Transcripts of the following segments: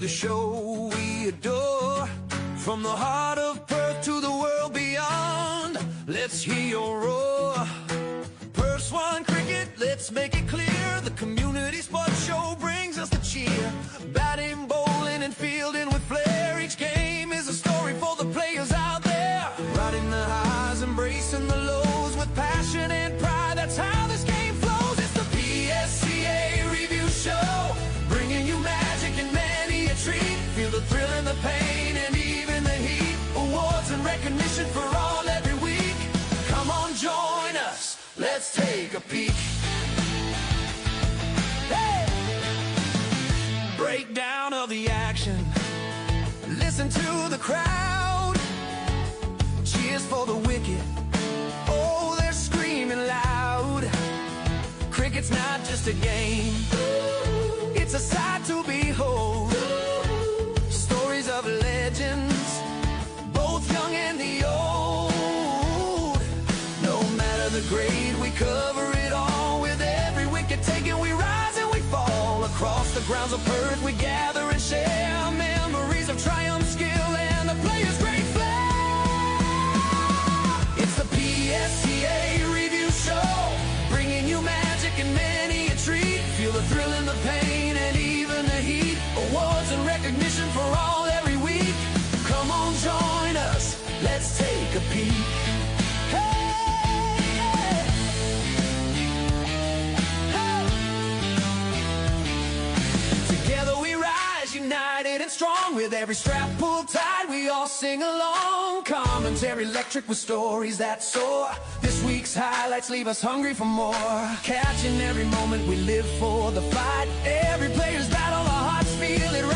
the show we adore. From the heart of Perth to the world beyond, let's hear your roar. Perth Swan Cricket, let's make it clear. The community sports show brings us the cheer. Batting, bowling, and fielding with flair. Each game is a story for the players out there. Riding the highs, embracing the lows with passion and pride. That's how this game flows. It's the PSCA Review Show, bringing you magic and many a treat. Feel the thrill and the pain and even the heat. Awards and recognition for all every week. Come on, join us. Let's take a peek. Hey! Breakdown of the action. Listen to the crowd. Cheers for the wicket. Oh, they're screaming loud. Cricket's not just a game. It's a sight to behold. Stories of legends, both young and the old. No matter the grade, we cover it all. With every wicket taken, we rise and we fall. Across the grounds of Perth, we gather and share memories of triumph, skill, and the players' great flair. It's the PSCA Review Show, bringing you magic and many a treat. Feel the thrill and the pain and even the heat. Awards and recognition for all every week. Come on, join us. Let's take a peek. United and strong, with every strap pulled tight, we all sing along. Commentary electric with stories that soar. This week's highlights leave us hungry for more. Catching every moment, we live for the fight. Every player's battle, our hearts feel it right.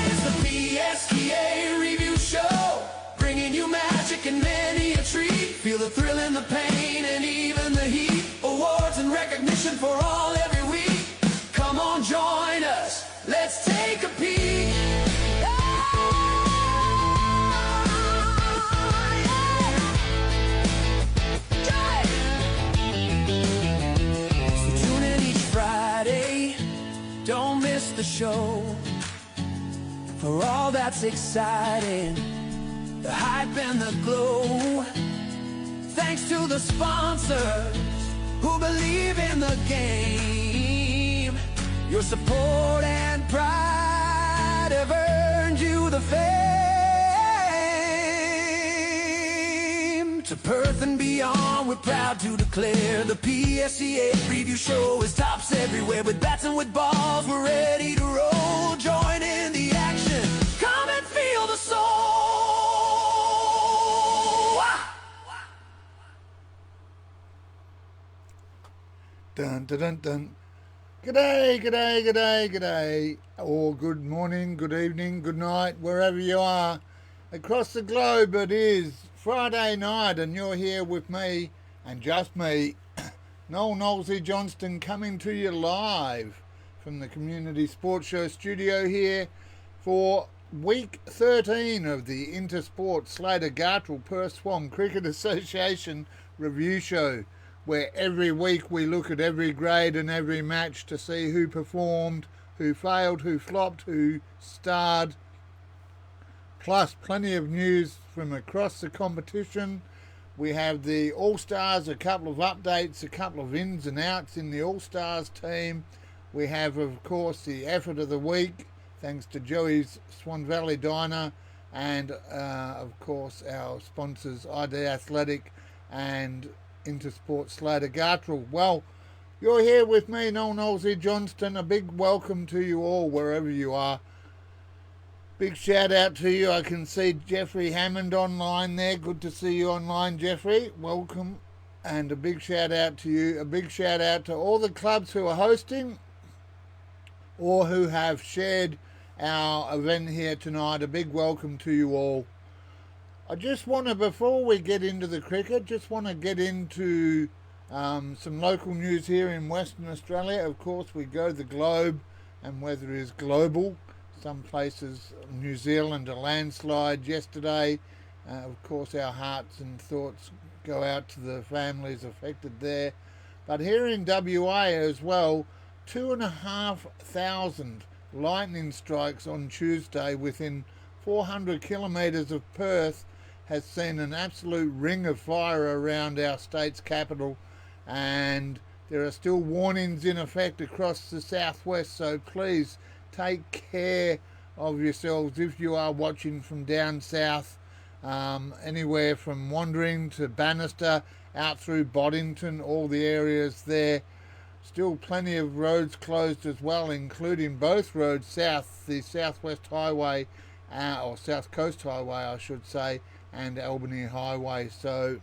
It's the PSCA Review Show, bringing you magic and many a treat. Feel the thrill and the pain and even the heat. Awards and recognition for all every week. Come on, join us. Let's take a peek. So tune in each Friday. Don't miss the show. For all that's exciting, the hype and the glow. Thanks to the sponsors who believe in the game. Your support and pride have earned you the fame. To Perth and beyond, we're proud to declare the PSCA Review Show is tops everywhere. With bats and with balls, we're ready to roll. Join in the action. Come and feel the soul. Dun, dun, dun, dun. G'day, g'day, g'day, g'day, or good morning, good evening, good night, wherever you are. Across the globe it is Friday night and you're here with me, and just me, Noelzy Johnston, coming to you live from the Community Sports Show studio here for week 13 of the Intersport Slater Gartrell Perth Swan Cricket Association review show, where every week we look at every grade and every match to see who performed, who failed, who flopped, who starred, plus plenty of news from across the competition. We have the All-Stars, a couple of updates, a couple of ins and outs in the All-Stars team. We have, of course, the effort of the week, thanks to Joey's Swan Valley Diner, and, of course, our sponsors, ID Athletic and Intersport Slater Gartrell. Well, you're here with me, Noelzy Johnston. A big welcome to you all, wherever you are. Big shout out to you. I can see Jeffrey Hammond online there. Good to see you online, Jeffrey. Welcome. And a big shout out to you. A big shout out to all the clubs who are hosting or who have shared our event here tonight. A big welcome to you all. I just want to, before we get into the cricket, just want to get into some local news here in Western Australia. Of course, we go the globe, and weather is global. Some places, New Zealand, a landslide yesterday. Of course, our hearts and thoughts go out to the families affected there. But here in WA as well, 2,500 lightning strikes on Tuesday within 400 kilometres of Perth has seen an absolute ring of fire around our state's capital, and there are still warnings in effect across the southwest, so please take care of yourselves if you are watching from down south, anywhere from Wandering to Bannister, out through Boddington, all the areas there. Still plenty of roads closed as well, including both roads south, the Southwest Highway, or South Coast Highway I should say, and Albany Highway. So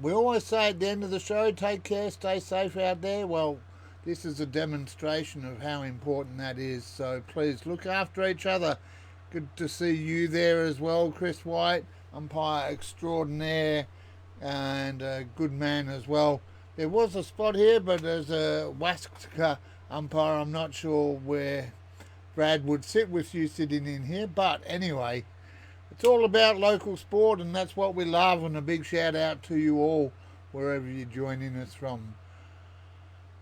we always say at the end of the show, take care, stay safe out there. Well, this is a demonstration of how important that is. So please look after each other. Good to see you there as well, Chris White, umpire extraordinaire and a good man as well. There was a spot here, but as a Waska umpire, I'm not sure where Brad would sit with you sitting in here. But anyway, it's all about local sport, and that's what we love. And a big shout out to you all, wherever you're joining us from.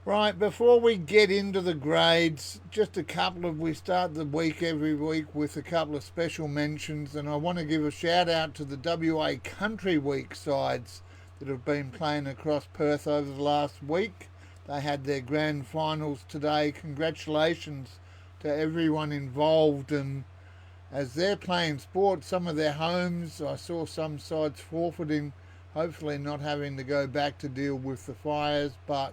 Right, before we get into the grades, just we start the week every week with a couple of special mentions, and I want to give a shout out to the WA Country Week sides that have been playing across Perth over the last week. They had their grand finals today. Congratulations to everyone involved, and as they're playing sport, some of their homes, I saw some sides forfeiting, hopefully not having to go back to deal with the fires, but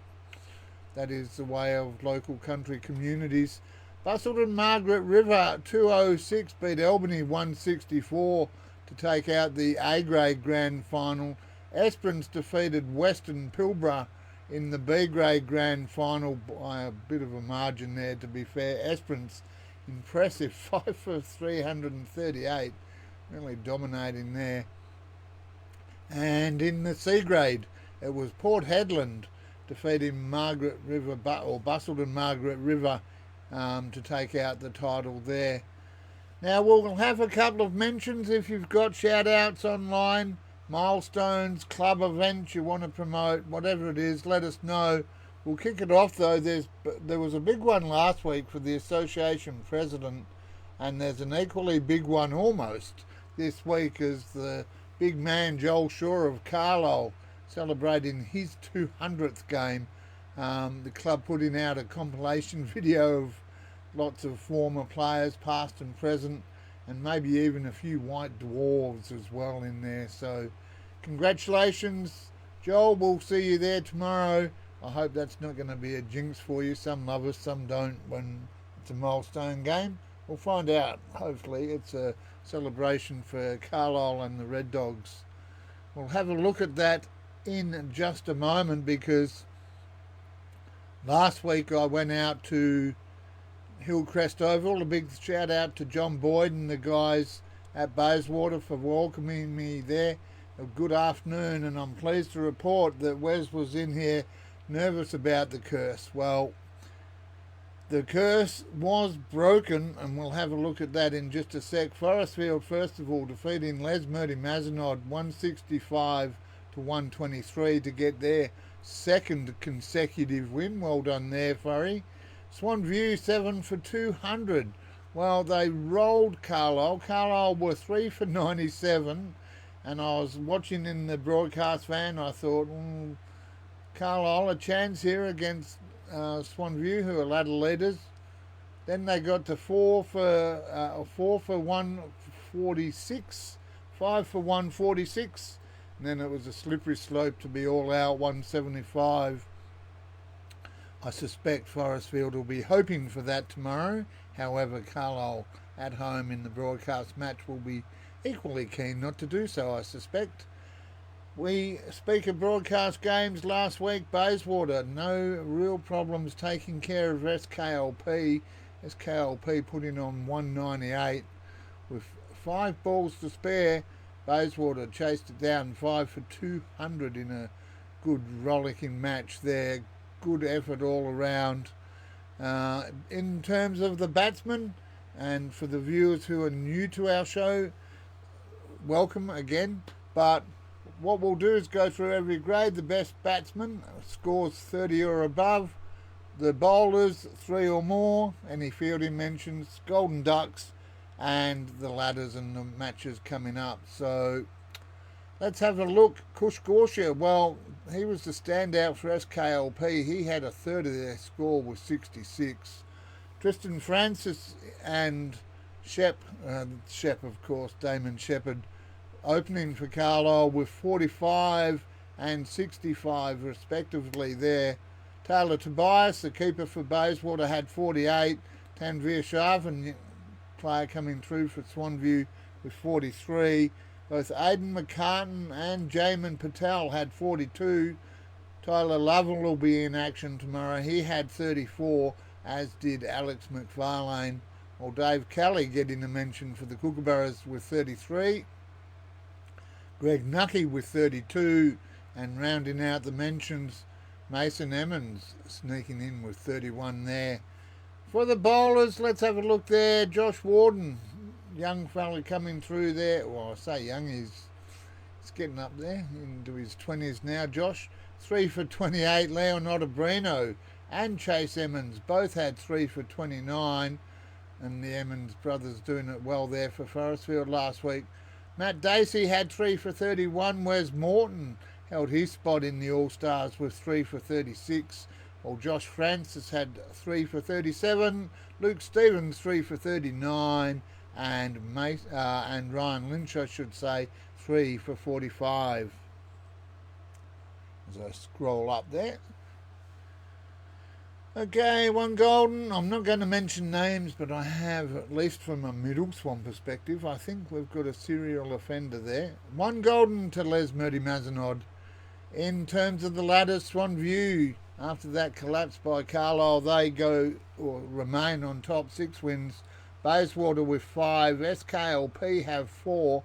that is the way of local country communities. Busselton Margaret River 206 beat Albany 164 to take out the A-grade grand final. Esperance defeated Western Pilbara in the B-grade grand final by a bit of a margin there, to be fair. Esperance, impressive, 5 for 338, really dominating there. And in the C-grade, it was Port Hedland defeating Margaret River, or Busselton Margaret River, to take out the title there. Now we'll have a couple of mentions if you've got shout outs online, milestones, club events you want to promote, whatever it is, let us know. We'll kick it off though. There was a big one last week for the association president, and there's an equally big one almost this week as the big man Joel Shaw of Carlisle celebrating his 200th game. The club putting out a compilation video of lots of former players, past and present, and maybe even a few white dwarves as well in there. So congratulations, Joel. We'll see you there tomorrow. I hope that's not going to be a jinx for you. Some love us, some don't when it's a milestone game. We'll find out. Hopefully it's a celebration for Carlisle and the Red Dogs. We'll have a look at that in just a moment, because last week I went out to Hillcrest Oval. A big shout out to John Boyd and the guys at Bayswater for welcoming me there. A good afternoon, and I'm pleased to report that Wes was in here nervous about the curse. Well, the curse was broken, and we'll have a look at that in just a sec. Forestfield, first of all, defeating Les Murdy Mazenod 165 to 123 to get their second consecutive win. Well done there, Furry. Swan View 7 for 200. Well, they rolled Carlisle. Carlisle were 3 for 97, and I was watching in the broadcast van. I thought, Carlisle a chance here against Swan View, who are ladder leaders. Then they got to 4 for 146, 5 for 146. And then it was a slippery slope to be all out 175. I suspect Forestfield will be hoping for that tomorrow. However, Carlisle at home in the broadcast match will be equally keen not to do so, I suspect. We speak of broadcast games last week. Bayswater, no real problems taking care of SKLP. SKLP putting on 198 with 5 balls to spare. Bayswater chased it down 5 for 200 in a good rollicking match there. Good effort all around. In terms of the batsmen, and for the viewers who are new to our show, welcome again. But what we'll do is go through every grade. The best batsman scores 30 or above. The bowlers, 3 or more, any fielding mentions, Golden Ducks, and the ladders and the matches coming up. So let's have a look. Kush Gorsha, well, he was the standout for SKLP. He had a third of their score with 66. Tristan Francis and Shep, of course, Damon Shepherd, opening for Carlisle with 45 and 65 respectively there. Taylor Tobias, the keeper for Bayswater, had 48. Tanvir Sharvan, player coming through for Swanview, with 43. Both Aidan McCartan and Jamin Patel had 42. Tyler Lovell will be in action tomorrow. He had 34, as did Alex McFarlane. Well, Dave Kelly getting a mention for the Kookaburras with 33. Greg Nucky with 32. And rounding out the mentions, Mason Emmons sneaking in with 31 there. For the bowlers, let's have a look there. Josh Warden, young fella coming through there. Well, I say young, he's getting up there into his 20s now. Josh, 3 for 28. Leonardo Brino and Chase Emmons both had 3 for 29. And the Emmons brothers doing it well there for Forestfield last week. Matt Dacey had 3 for 31. Wes Morton held his spot in the All-Stars with 3 for 36. While Josh Francis had 3 for 37. Luke Stevens 3 for 39. And Ryan Lynch, I should say, 3 for 45. As I scroll up there. Okay, one golden. I'm not going to mention names, but I have, at least from a Middle Swan perspective, I think we've got a serial offender there. One golden to Les Murdy Mazenod. In terms of the ladder, Swanview, after that collapse by Carlisle, they go or remain on top, 6 wins. Bayswater with 5. SKLP have 4.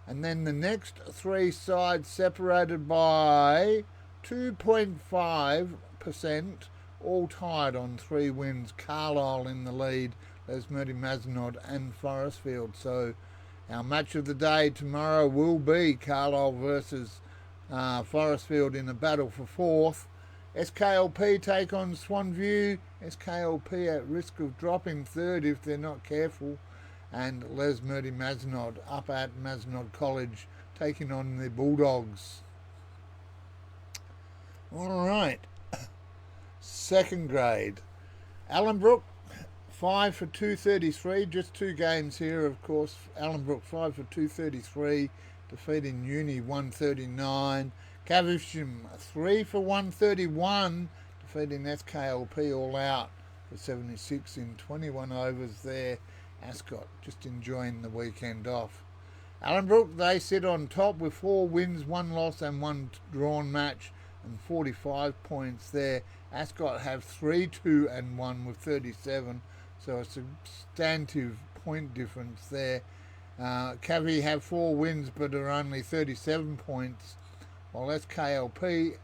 And then the next 3 sides separated by 2.5%. All tied on 3 wins. Carlisle in the lead, Les Murdy Mazenod and Forestfield. So our match of the day tomorrow will be Carlisle versus Forestfield in a battle for 4th. SKLP take on Swanview. SKLP at risk of dropping 3rd if they're not careful. And Les Murdy Mazenod up at Mazenod College taking on the Bulldogs. All right. Second grade. Allenbrook, 5 for 233. Just 2 games here, of course. Allenbrook 5 for 233, defeating Uni 139. Caversham 3 for 131, defeating SKLP all out for 76 in 21 overs there. Ascot just enjoying the weekend off. Allenbrook, they sit on top with 4 wins, 1 loss and 1 drawn match and 45 points there. Ascot have 3, 2 and 1 with 37, so a substantive point difference there. Cavi have 4 wins but are only 37 points, while SKLP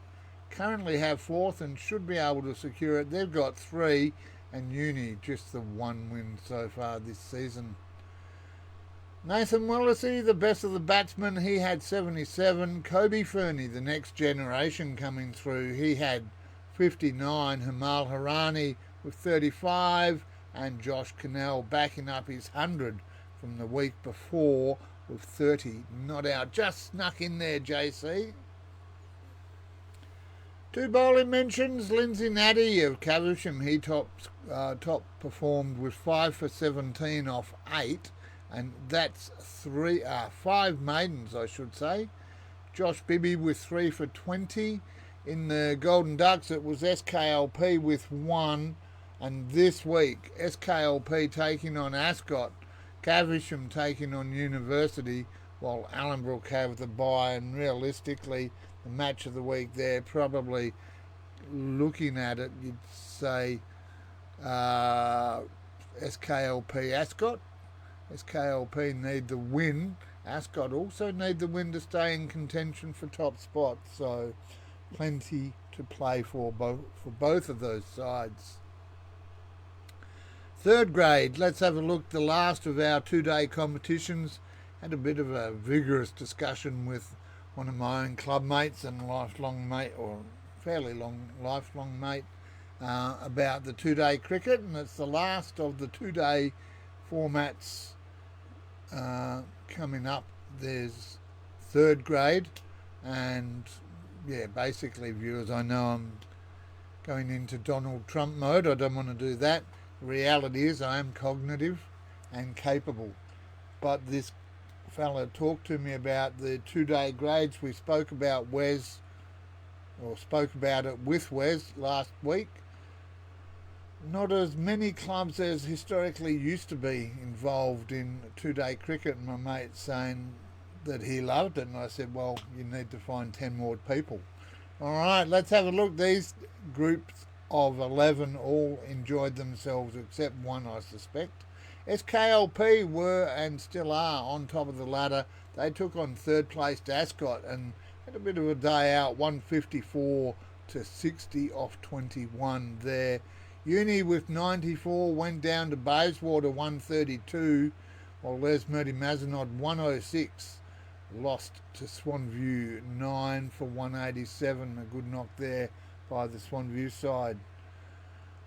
currently have 4th and should be able to secure it. They've got 3, and Uni just the 1 win so far this season. Nathan Wellesey, the best of the batsmen, he had 77. Kobe Fernie, the next generation coming through, he had 59. Hamal Harani with 35, and Josh Cannell backing up his 100 from the week before with 30. Not out, just snuck in there, JC. 2 bowling mentions. Lindsay Natty of Caversham, he top performed with 5 for 17 off 8, and that's 5 maidens, I should say. Josh Bibby with 3 for 20. In the Golden Ducks, it was SKLP with 1, and this week SKLP taking on Ascot, Caversham taking on University, while Allenbrook have the bye, and realistically the match of the week there, probably looking at it, you'd say SKLP Ascot. SKLP need the win. Ascot also need the win to stay in contention for top spot, so plenty to play for both of those sides. Third grade, let's have a look. The last of our 2-day competitions. Had a bit of a vigorous discussion with one of my own club mates and lifelong mate, or fairly long lifelong mate, about the two-day cricket, and it's the last of the two-day formats coming up. There's third grade, and yeah, basically, viewers, I know I'm going into Donald Trump mode. I don't want to do that. The reality is I am cognitive and capable. But this fella talked to me about the two-day grades. We spoke about spoke about it with Wes last week. Not as many clubs as historically used to be involved in two-day cricket, and my mate saying that he loved it, and I said, well, you need to find 10 more people. All right, let's have a look. These groups of 11 all enjoyed themselves except one, I suspect. SKLP were and still are on top of the ladder. They took on third placed Ascot and had a bit of a day out, 154 to 60 off 21 there. Uni with 94 went down to Bayswater 132, while Les Mazenod 106 lost to Swanview 9 for 187. A good knock there by the Swanview side.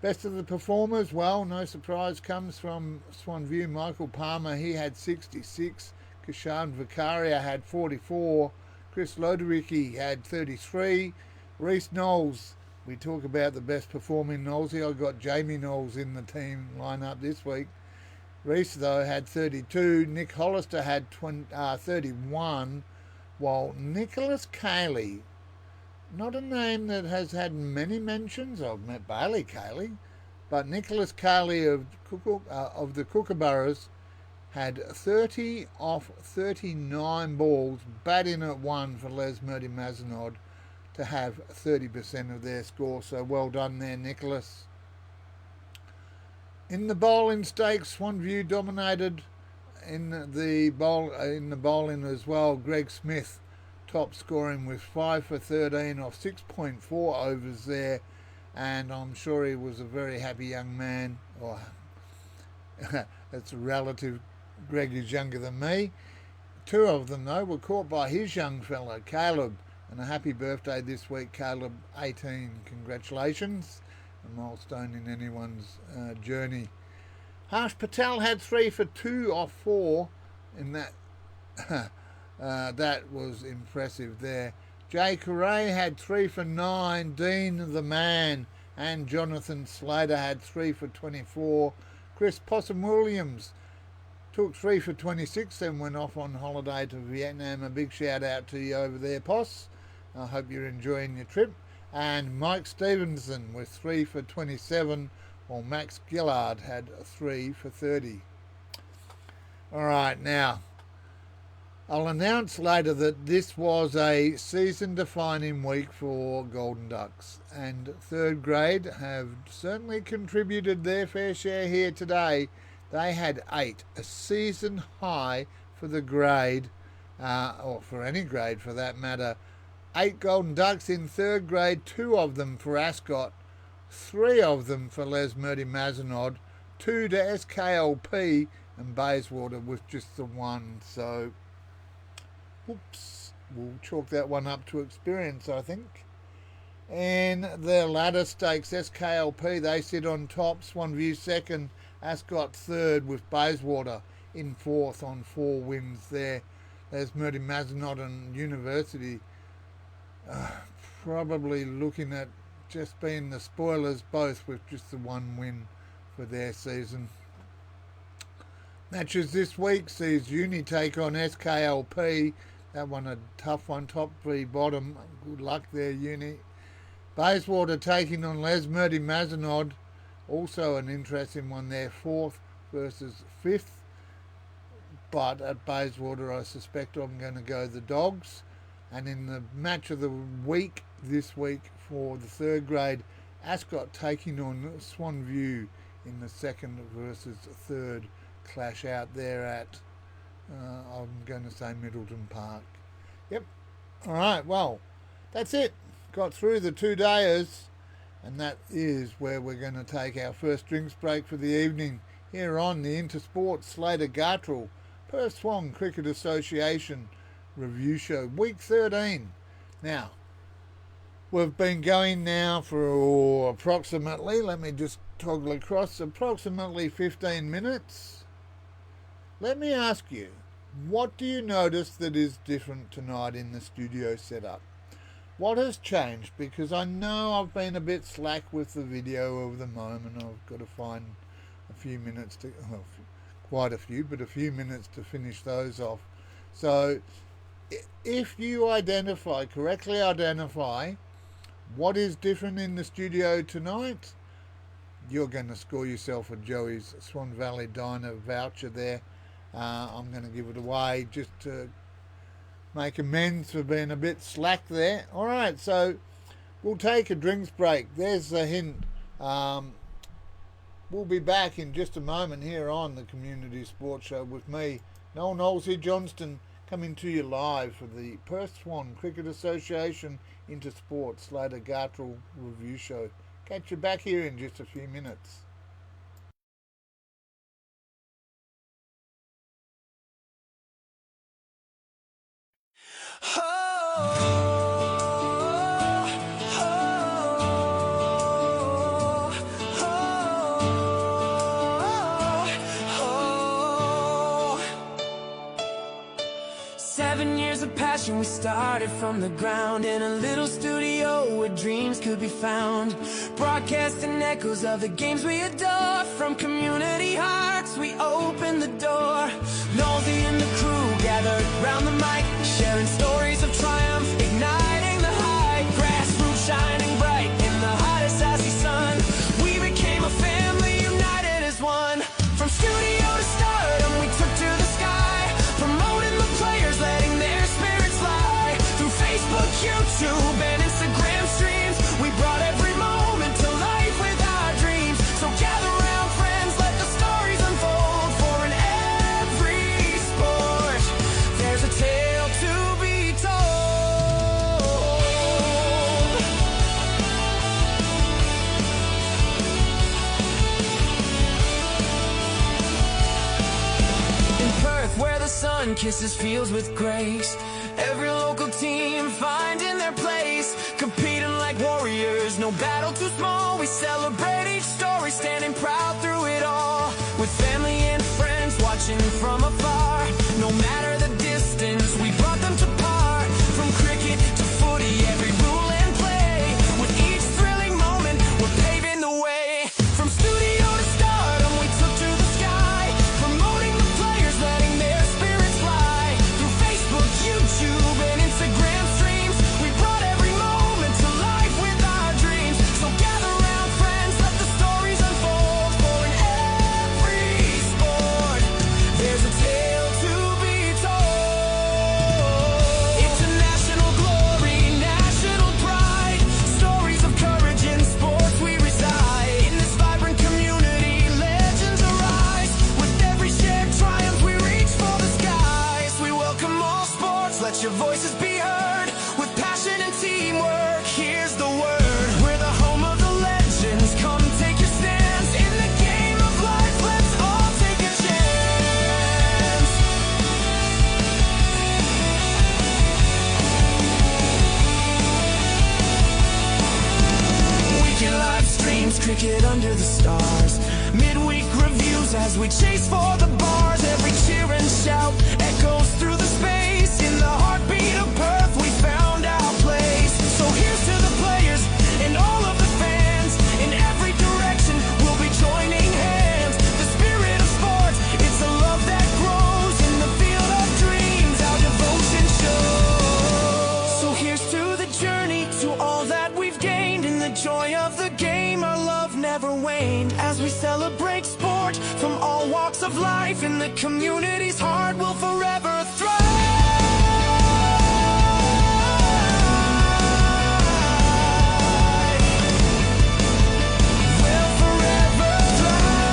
Best of the performers, well, no surprise, comes from Swanview. Michael Palmer, he had 66. Kishan Vicaria had 44. Chris Lodericki had 33. Reece Knowles, we talk about the best performing Noelzy. I got Jamie Knowles in the team lineup this week. Reece, though, had 32. Nick Hollister had 31, while Nicholas Cayley, not a name that has had many mentions. I've met Bailey Cayley, but Nicholas Cayley of the Kookaburras had 30 off 39 balls, batting at one for Les Mazenod to have 30% of their score. So well done there, Nicholas. In the bowling stakes, Swanview dominated in the bowling as well. Greg Smith top scoring with 5 for 13 off 6.4 overs there, and I'm sure he was a very happy young man. Or it's a relative. Greg is younger than me. Two of them, though, were caught by his young fella, Caleb, and a happy birthday this week, Caleb, 18. Congratulations. A milestone in anyone's journey. Harsh Patel had 3 for 2 off 4 in that. That was impressive there. Jay Correa had 3 for 9. Dean the man and Jonathan Slater had 3 for 24. Chris Possum Williams took 3 for 26 and went off on holiday to Vietnam. A big shout out to you over there, Poss. I hope you're enjoying your trip. And Mike Stevenson with 3 for 27, while Max Gillard had 3 for 30. All right, now, I'll announce later that this was a season-defining week for Golden Ducks, and third grade have certainly contributed their fair share here today. They had 8, a season high for the grade, or for any grade for that matter. 8 Golden Ducks in third grade, 2 of them for Ascot, 3 of them for Les Mazenod, 2 to SKLP, and Bayswater with just the 1. So, whoops, we'll chalk that one up to experience, I think. In the ladder stakes, SKLP, they sit on top, Swanview second, Ascot third, with Bayswater in fourth on 4 wins there. There's Mazenod and University probably looking at just being the spoilers both, with just the 1 win for their season. Matches this week sees Uni take on SKLP. That one a tough one, top v bottom. Good luck there, Uni. Bayswater taking on Les Mazenod. Also an interesting one there, 4th versus 5th. But at Bayswater, I suspect I'm going to go the Dogs. And in the match of the week this week for the third grade, Ascot taking on Swanview in the 2nd versus 3rd clash out there at, I'm going to say Middleton Park. Yep. All right, well, that's it. Got through the 2-dayers, and that is where we're going to take our first drinks break for the evening here on the Intersport Slater Gartrell Perth Swan Cricket Association review show, week 13. Now, We've been going now for approximately, let me just toggle across, approximately 15 minutes. Let me ask you, what do you notice that is different tonight in the studio setup? What has changed? Because I know I've been a bit slack with the video over the moment. I've got to find a few minutes to, well, quite a few, but a few minutes to finish those off. So if you correctly identify what is different in the studio tonight, you're going to score yourself a Joey's Swan Valley Diner voucher there. I'm going to give it away just to make amends for being a bit slack there. All right, so we'll take a drinks break. There's a hint. We'll be back in just a moment here on the Community Sports Show with me, Noelzy Johnston, coming to you live for the Perth Swan Cricket Association Intersport Slater Gartrell Review Show. Catch you back here in just a few minutes. Oh, oh, oh. 7 years of passion, we started from the ground in a little studio where dreams could be found, broadcasting echoes of the games we adore. From community hearts we opened the door. Noelzy and the crew gathered round the mic, sharing stories of triumph, igniting the hype. Grassroots shining bright in the hottest icy sun. We became a family united as one. From studio to stardom we took to the sky, promoting the players, letting their spirits fly. Through Facebook, YouTube and Instagram streams, we brought every moment to life with our dreams. So gather round friends, let the stories unfold. For in every sport there's a tale to be told. In Perth, where the sun kisses fields with grace, every local team finding their place, competing like warriors, no battle too small. We celebrate each story, standing proud through it all. With family and friends watching from afar, no matter the distance, we brought them to part. From cricket to footy, every rule and play, with each thrilling moment, we're paving the way. From studio to stardom, we took to the sky, promoting the players, letting their spirits fly. Through Facebook, YouTube and Instagram streams, we brought every moment to life with our dreams. So gather round friends, let the stories unfold. For in every sport there's a tale to be told. International glory, national pride, stories of courage in sports we reside. In this vibrant community, legends arise. With every shared triumph we reach for the skies. We welcome all sports, let your voices be heard. With passion and teamwork, here's the word. We're the home of the legends, come take your stands. In the game of life, let's all take a chance. Weekend live streams, cricket under the stars, midweek reviews as we chase for the bars. Every cheer and shout echoes through the space. In the heartbeat of Perth we found our place. So here's to the players and all of the fans. In every direction we'll be joining hands. The spirit of sport, it's a love that grows. In the field of dreams our devotion shows. So here's to the journey, to all that we've gained. In the joy of the game our love never waned. As we celebrate sport from all walks of life, in the community's heart will forever thrive. Will forever thrive.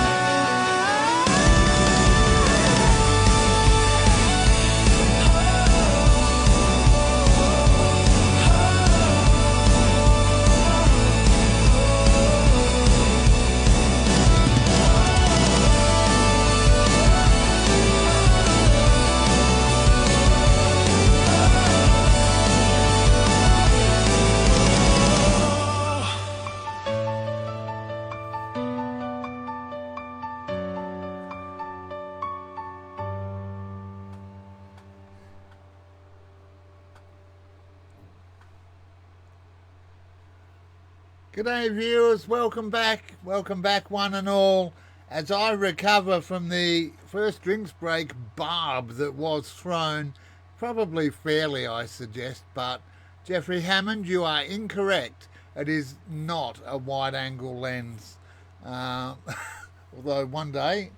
G'day viewers, welcome back one and all, as I recover from the first drinks break barb that was thrown, probably fairly I suggest, but Jeffrey Hammond, you are incorrect. It is not a wide angle lens, although one day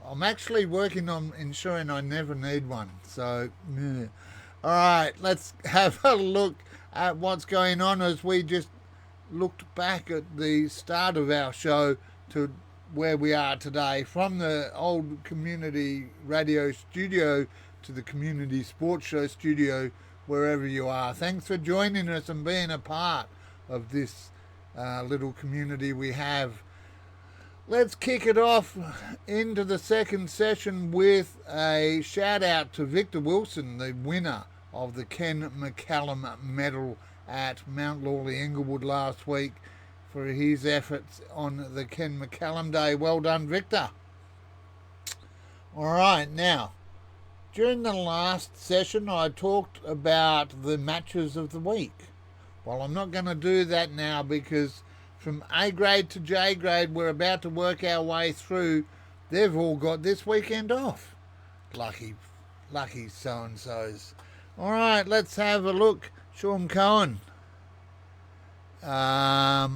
I'm actually working on ensuring I never need one, so yeah. Alright, let's have a look at what's going on as we just looked back at the start of our show to where we are today, from the old community radio studio to the community sports show studio, wherever you are. Thanks for joining us and being a part of this little community we have. Let's kick it off into the second session with a shout out to Victor Wilson, the winner of the Ken McCallum Medal at Mount Lawley Inglewood last week, for his efforts on the Ken McCallum Day. Well done, Victor. Alright, now, during the last session I talked about the matches of the week. Well, I'm not going to do that now because from A grade to J grade we're about to work our way through. They've all got this weekend off. Lucky so-and-sos. Alright, let's have a look. Sean Cohen. Well,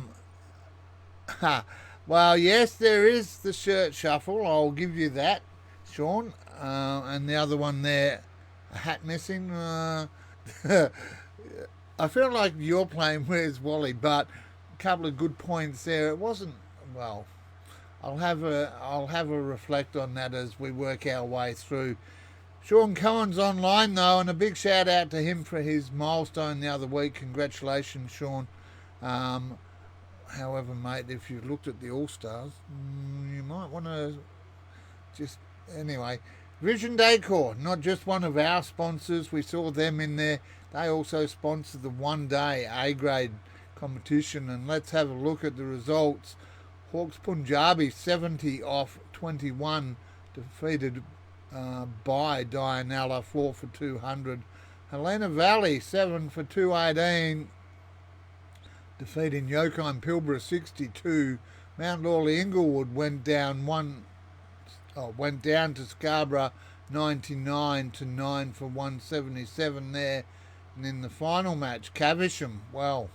yes, there is the shirt shuffle. I'll give you that, Sean. And the other one there, a hat missing. I feel like you're playing Where's Wally, but a couple of good points there. It wasn't, well, I'll have a reflect on that as we work our way through. Sean Cohen's online though, and a big shout out to him for his milestone the other week. Congratulations, Sean. However, mate, if you've looked at the All-Stars, you might want to just... Anyway, Vision Decor, not just one of our sponsors. We saw them in there. They also sponsor the one-day A-grade competition. And let's have a look at the results. Hawks Punjabi, 70 off 21, defeated by Dianella, 4 for 200. Helena Valley, 7 for 218, defeating Yokine Pilbara 62. Mount Lawley Inglewood went down to Scarborough 99 to 9 for 177 there. And in the final match, Caversham, well,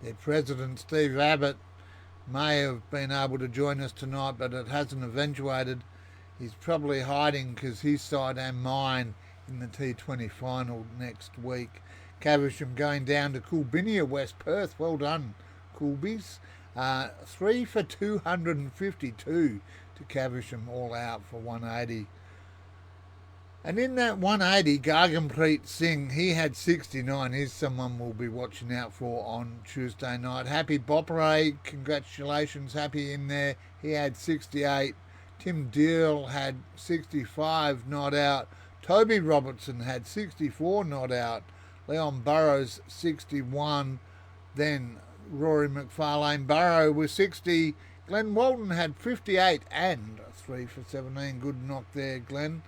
their president Steve Abbott may have been able to join us tonight, but it hasn't eventuated. He's probably hiding because his side and mine in the T20 final next week. Caversham going down to Coolbinia, West Perth. Well done, Coolbies. 3 for 252 to Caversham, all out for 180. And in that 180, Gargampreet Singh, he had 69. He's someone we'll be watching out for on Tuesday night. Happy Bopere, congratulations, Happy in there. He had 68. Tim Deal had 65, not out. Toby Robertson had 64, not out. Leon Burrows, 61. Then Rory McFarlane Burrow with 60. Glenn Walton had 58 and 3 for 17. Good knock there, Glenn.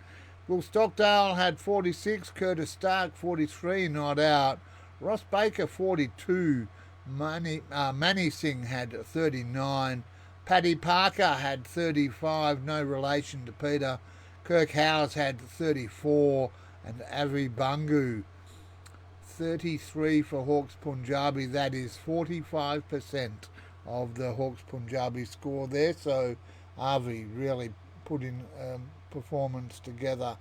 Will Stockdale had 46. Curtis Stark, 43, not out. Ross Baker, 42. Manny Singh had 39. Paddy Parker had 35, no relation to Peter. Kirk Howes had 34, and Avi Bungu 33 for Hawks Punjabi. That is 45% of the Hawks Punjabi score there. So Avi really putting performance together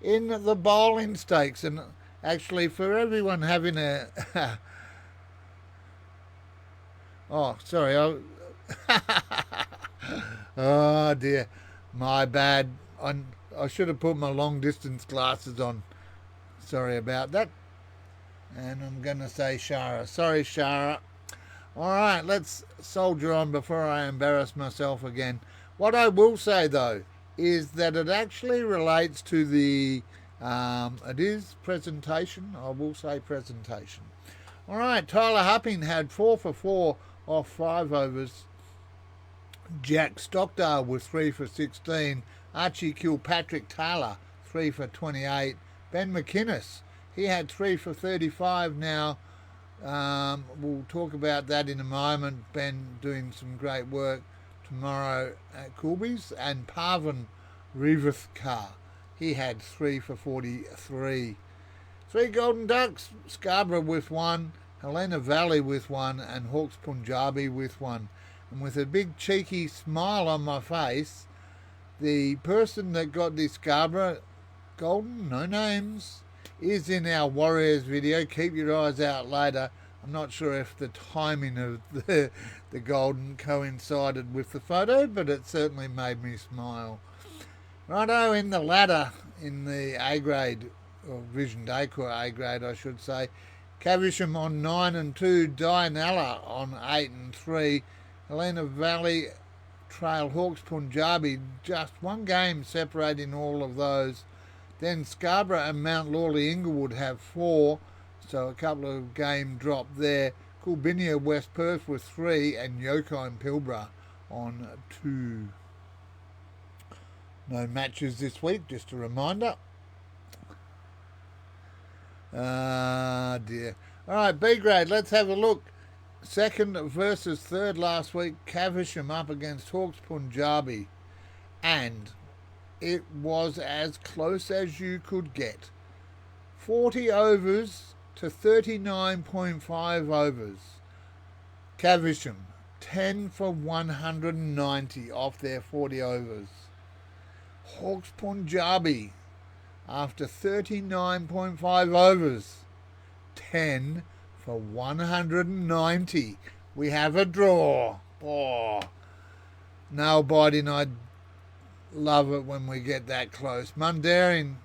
in the bowling stakes. And actually, for everyone having a oh, sorry, oh dear, my bad. I should have put my long distance glasses on. Sorry about that. And I'm going to say Shara. Sorry, Shara. Alright, let's soldier on before I embarrass myself again. What I will say though is that it actually relates to the it is presentation. I will say presentation. Alright, Tyler Hupping had 4 for 4 off 5 overs. Jack Stockdale was 3 for 16. Archie Kilpatrick Taylor 3 for 28. Ben McInnes, he had 3 for 35 now. We'll talk about that in a moment. Ben doing some great work tomorrow at Coolby's, and Parvin Rivethkar. He had 3 for 43. 3 Golden Ducks, Scarborough with 1, Helena Valley with 1, and Hawke's Punjabi with 1. And with a big cheeky smile on my face, the person that got this Scarborough Golden, no names, is in our Warriors video. Keep your eyes out later. I'm not sure if the timing of the Golden coincided with the photo, but it certainly made me smile. Righto, in the ladder, in the A grade, or Vision Daycore A grade, I should say, Caversham on 9 and 2, Dianella on 8 and 3, Helena Valley Trail Hawke's Punjabi, just one game separating all of those. Then Scarborough and Mount Lawley Inglewood have 4, so a couple of game drop there. Coolbinia West Perth with 3, and Yokai and Pilbara on 2. No matches this week, just a reminder. Ah, dear. All right, B grade, let's have a look. Second versus third last week, Caversham up against Hawke's Punjabi. And it was as close as you could get. 40 overs to 39.5 overs. Caversham, 10 for 190 off their 40 overs. Hawke's Punjabi, after 39.5 overs, 10 for 190. We have a draw. Oh, nail biting. I love it when we get that close. Mundaring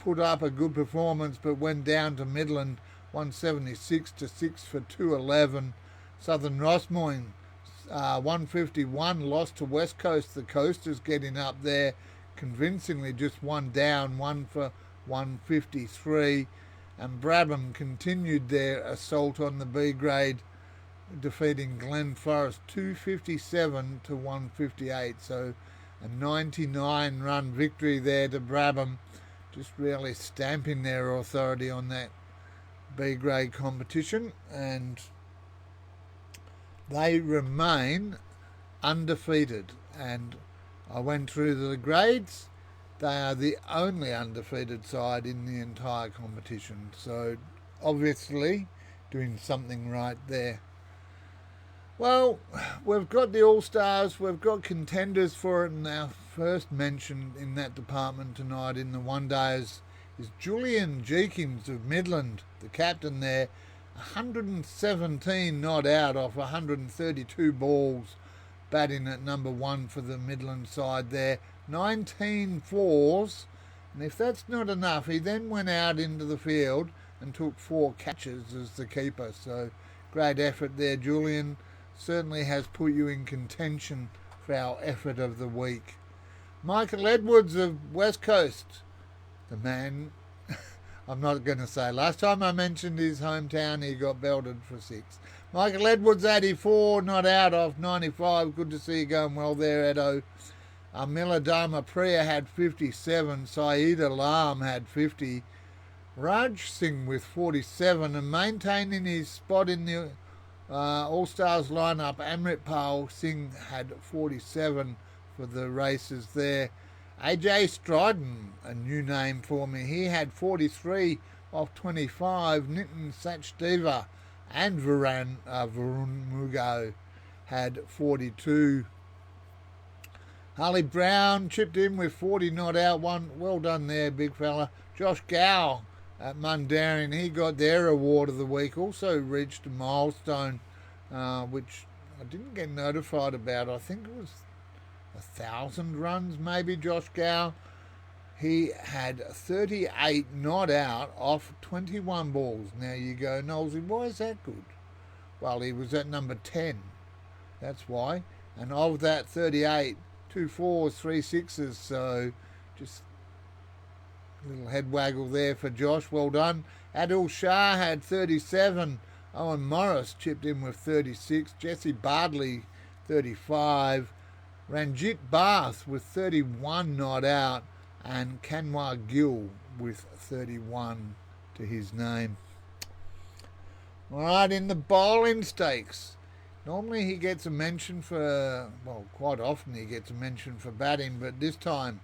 put up a good performance, but went down to Midland, 176 to 6 for 211. Southern Rossmoyne, 151, lost to West Coast. The Coasters getting up there convincingly, just one down, 1 for 153. And Brabham continued their assault on the B grade, defeating Glen Forest 257 to 158. So a 99 run victory there to Brabham, just really stamping their authority on that B grade competition, and they remain undefeated. And I went through the grades. They are the only undefeated side in the entire competition. So obviously doing something right there. Well, we've got the All-Stars, we've got contenders for it, and our first mention in that department tonight in the one-days is Julian Jeekins of Midland, the captain there. 117 not out off 132 balls, batting at number 1 for the Midland side there. 19 fours, and if that's not enough, he then went out into the field and took 4 catches as the keeper. So great effort there, Julian. Certainly has put you in contention for our effort of the week. Michael Edwards of West Coast, the man, I'm not going to say. Last time I mentioned his hometown, he got belted for 6. Michael Edwards, 84, not out off 95. Good to see you going well there, Edo. Miladama Priya had 57. Saeed Alam had 50. Raj Singh with 47, and maintaining his spot in the All-Stars lineup, Amritpal Singh had 47 for the races there. AJ Stryden, a new name for me, he had 43 off 25. Nitin Sachdeva and Varun Mugo had 42. Harley Brown chipped in with 40 not out. One, well done there, big fella. Josh Gow at Mundaring, he got their award of the week. Also reached a milestone, which I didn't get notified about. I think it was 1,000 runs, maybe. Josh Gow, he had 38 not out off 21 balls. Now you go, Noelzy, why is that good? Well, he was at number 10. That's why. And of that 38, 2 4s, 3 6s. So just a little head waggle there for Josh. Well done. Adil Shah had 37. Owen Morris chipped in with 36. Jesse Bardley, 35. Ranjit Bath with 31 not out. And Kanwar Gill with 31 to his name. Right, in the bowling stakes. Normally he gets a mention for, well, quite often he gets a mention for batting, but this time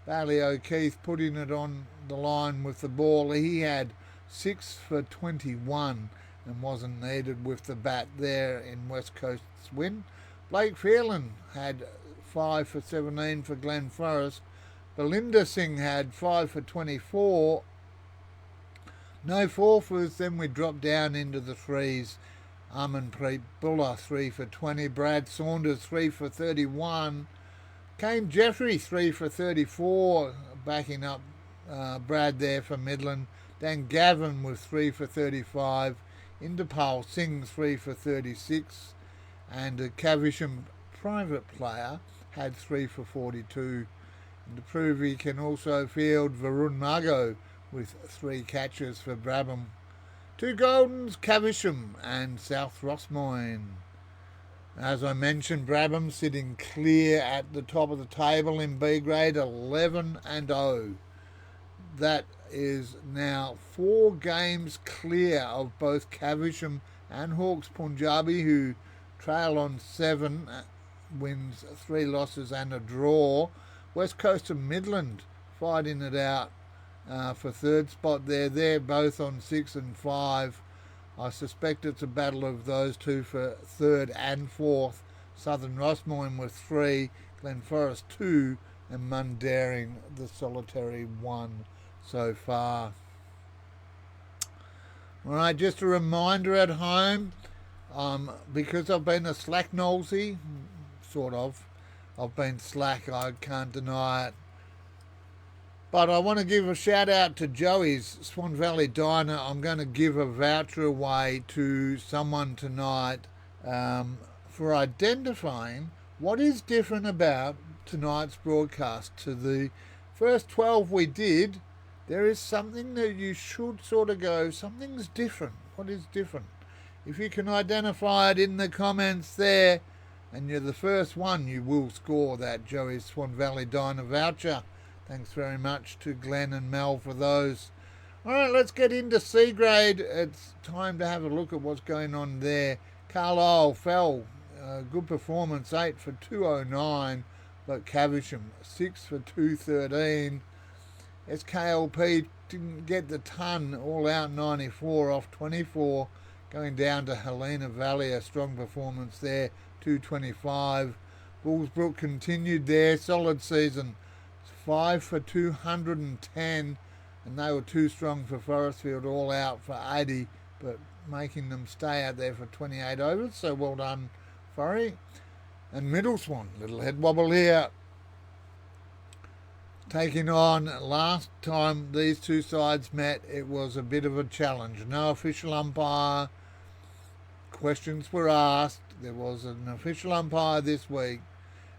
Bailey O'Keefe putting it on the line with the ball. He had 6 for 21 and wasn't needed with the bat there in West Coast's win. Blake Phelan had 5 for 17 for Glen Forest. Belinda Singh had 5 for 24. No fourthers, then we dropped down into the threes. Armanpreet Buller 3 for 20. Brad Saunders 3 for 31. Kane Jeffrey 3 for 34, backing up Brad there for Midland. Dan Gavin was 3 for 35. Inderpal Singh 3 for 36. And a Caversham private player had 3 for 42. And to prove he can also field, Varun Margot with 3 catches for Brabham. 2 Goldens, Caversham and South Rossmoyne. As I mentioned, Brabham sitting clear at the top of the table in B grade, 11-0. That is now 4 games clear of both Caversham and Hawke's Punjabi, who trail on 7 wins, 3 losses and a draw. West Coast and Midland fighting it out for third spot there. They're both on 6 and 5. I suspect it's a battle of those two for third and fourth. Southern Rossmoyne with 3, Glen Forest 2, and Mundaring the solitary 1 so far. Alright, just a reminder at home, because I've been a slack Noelzy, sort of. I've been slack, I can't deny it. But I want to give a shout out to Joey's Swan Valley Diner. I'm going to give a voucher away to someone tonight for identifying what is different about tonight's broadcast to the first 12 we did. There is something that you should sort of go, something's different. What is different? If you can identify it in the comments there, and you're the first one, you will score that Joey's Swan Valley Diner voucher. Thanks very much to Glenn and Mel for those. All right, let's get into C grade. It's time to have a look at what's going on there. Carlisle fell. Good performance, 8 for 209. But Caversham, 6 for 213. SKLP didn't get the ton, all out 94 off 24. Going down to Helena Valley, a strong performance there, 225. Bullsbrook continued their solid season. 5 for 210, and they were too strong for Forestfield, all out for 80, but making them stay out there for 28 overs, so well done, Forey. And Middle Swan, little head wobble here, taking on, last time these two sides met, it was a bit of a challenge. No official umpire, questions were asked, there was an official umpire this week.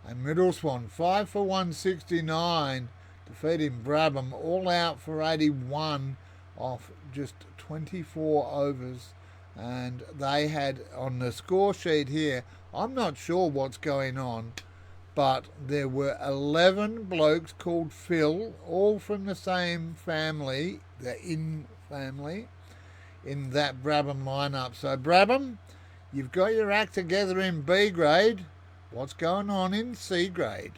And Middle Swan, 5 for 169, defeating Brabham, all out for 81 off just 24 overs. And they had, on the score sheet here, I'm not sure what's going on, but there were 11 blokes called Phil, all from the same family, the In family, in that Brabham lineup. So Brabham, you've got your act together in B grade. What's going on in C grade?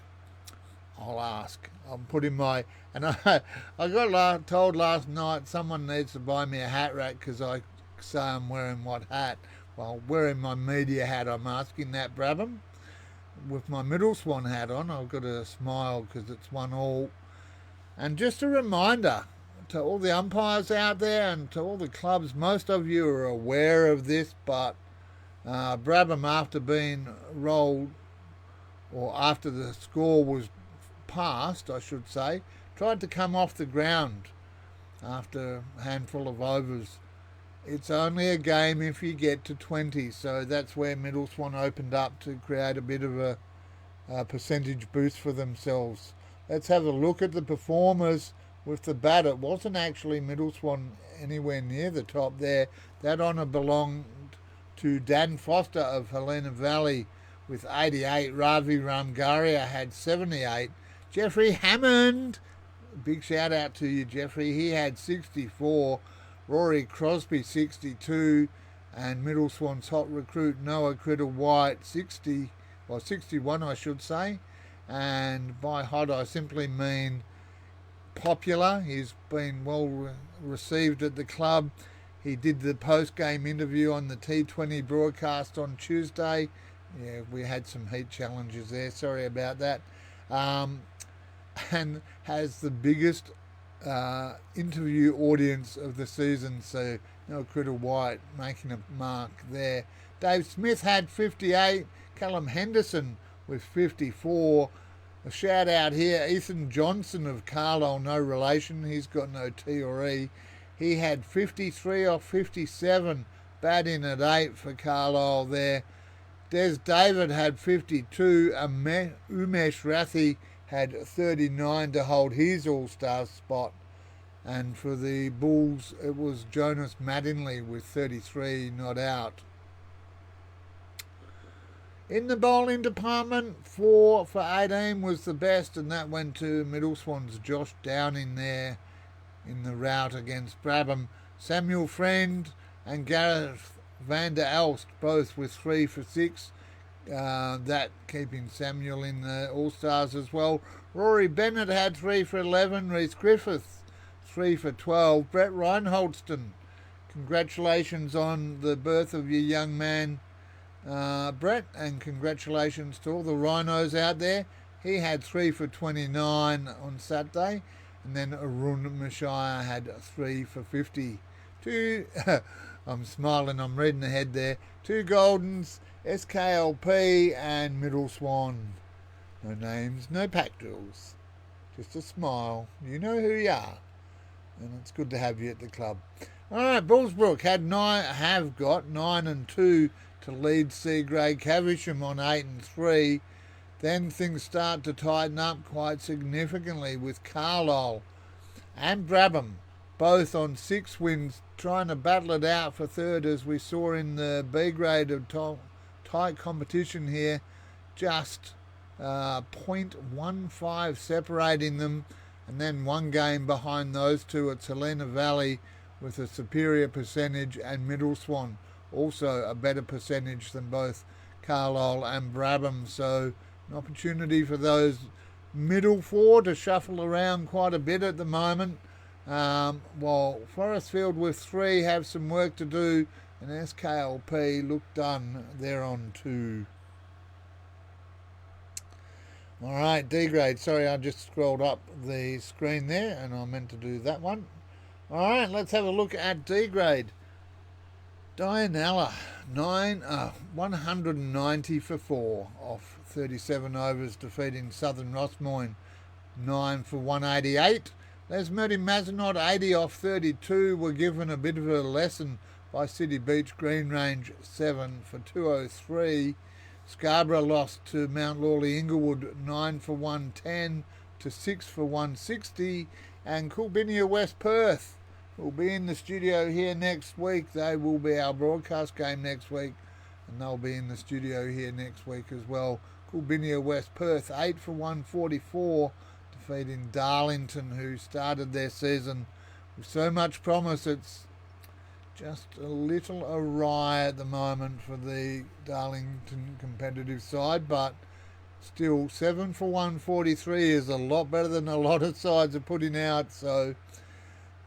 I'll ask. I'm putting my... And I got told last night someone needs to buy me a hat rack because I say I'm wearing what hat. Well, wearing my media hat, I'm asking that, Brabham. With my Middle Swan hat on, I've got a smile because it's 1-1. And just a reminder to all the umpires out there and to all the clubs, most of you are aware of this, but Brabham, after being rolled, or after the score was passed, I should say, tried to come off the ground after a handful of overs. It's only a game if you get to 20, so that's where Middle Swan opened up to create a bit of a percentage boost for themselves. Let's have a look at the performers with the bat. It wasn't actually Middle Swan anywhere near the top there. That honour belonged to Dan Foster of Helena Valley with 88. Ravi Ramgaria had 78. Jeffrey Hammond, big shout out to you, Jeffrey. He had 64. Rory Crosby, 62. and Middle Swan's hot recruit Noah Critter White 61 I should say, and by hot I simply mean popular. He's been well received at the club. He did the post-game interview on the T20 broadcast on Tuesday. Yeah, we had some heat challenges there. Sorry about that. And has the biggest interview audience of the season. So no Critter White making a mark there. Dave Smith had 58. Callum Henderson with 54. A shout out here, Ethan Johnson of Carlisle, no relation. He's got no T or E. He had 53 off 57, batting at 8 for Carlisle there. Des David had 52. Umesh Rathi had 39 to hold his All-Star spot. And for the Bulls, it was Jonas Mattingly with 33 not out. In the bowling department, 4 for 18 was the best, and that went to Middle Swan's Josh Downing there in the rout against Brabham. Samuel Friend and Gareth van der Elst both with 3 for 6. That keeping Samuel in the All-Stars as well. Rory Bennett had 3 for 11. Rhys Griffiths 3 for 12. Brett Reinholdston, congratulations on the birth of your young man, Brett, and congratulations to all the rhinos out there. He had 3 for 29 on Saturday, and then Arun Mashire had 3 for 50. I'm smiling, I'm reading ahead there. 2 Goldens, SKLP and Middle Swan. No names, no pack drills. Just a smile. You know who you are. And it's good to have you at the club. Alright, Bullsbrook have got 9 and 2 to lead C grade Caversham on 8 and 3. Then things start to tighten up quite significantly with Carlisle and Brabham both on 6 wins, trying to battle it out for third, as we saw in the B grade of tight competition here. Just 0.15 separating them, and then 1 game behind those two at Salina Valley with a superior percentage, and Middle Swan also a better percentage than both Carlisle and Brabham. So an opportunity for those middle 4 to shuffle around quite a bit at the moment, while Forestfield with 3 have some work to do, and SKLP look done, they're on 2. Alright, D grade, sorry I just scrolled up the screen there and I meant to do that one. Alright, let's have a look at D grade. Dianella, 190 for 4 off 37 overs, defeating Southern Rossmoyne 9 for 188. Les Murdy Mazenot, 80 off 32, were given a bit of a lesson by City Beach Green Range, 7 for 203. Scarborough lost to Mount Lawley Inglewood, 9 for 110 to 6 for 160. And Coolbinia West Perth will be in the studio here next week. They will be our broadcast game next week, and they'll be in the studio here next week as well. Coolbinia West Perth, 8 for 144, defeating Darlington, who started their season with so much promise. It's just a little awry at the moment for the Darlington competitive side, but still 7 for 143 is a lot better than a lot of sides are putting out, so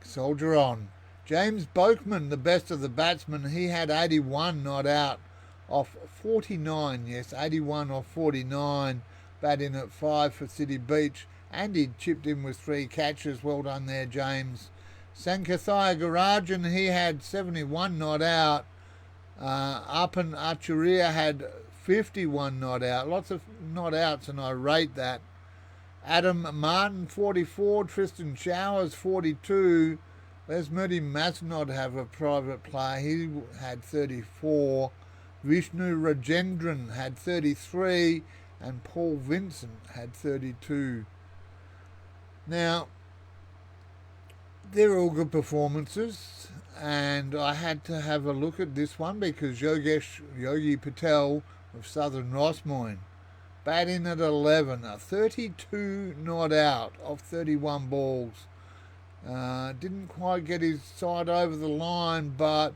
soldier on. James Boakman, the best of the batsmen, he had 81 not out off 49, yes, 81 off 49, batting at 5 for City Beach, and he chipped in with 3 catches. Well done there, James. Sankathaya Garajan, he had 71 not out. Arpan Archeria had 51 not out. Lots of not outs, and I rate that. Adam Martin, 44. Tristan Showers, 42. Les Murdy Masnod have a private player. He had 34. Vishnu Rajendran had 33. And Paul Vincent had 32. Now, they're all good performances, and I had to have a look at this one because Yogi Patel of Southern Rossmoyne, batting at 11, a 32 not out of 31 balls. Didn't quite get his side over the line, but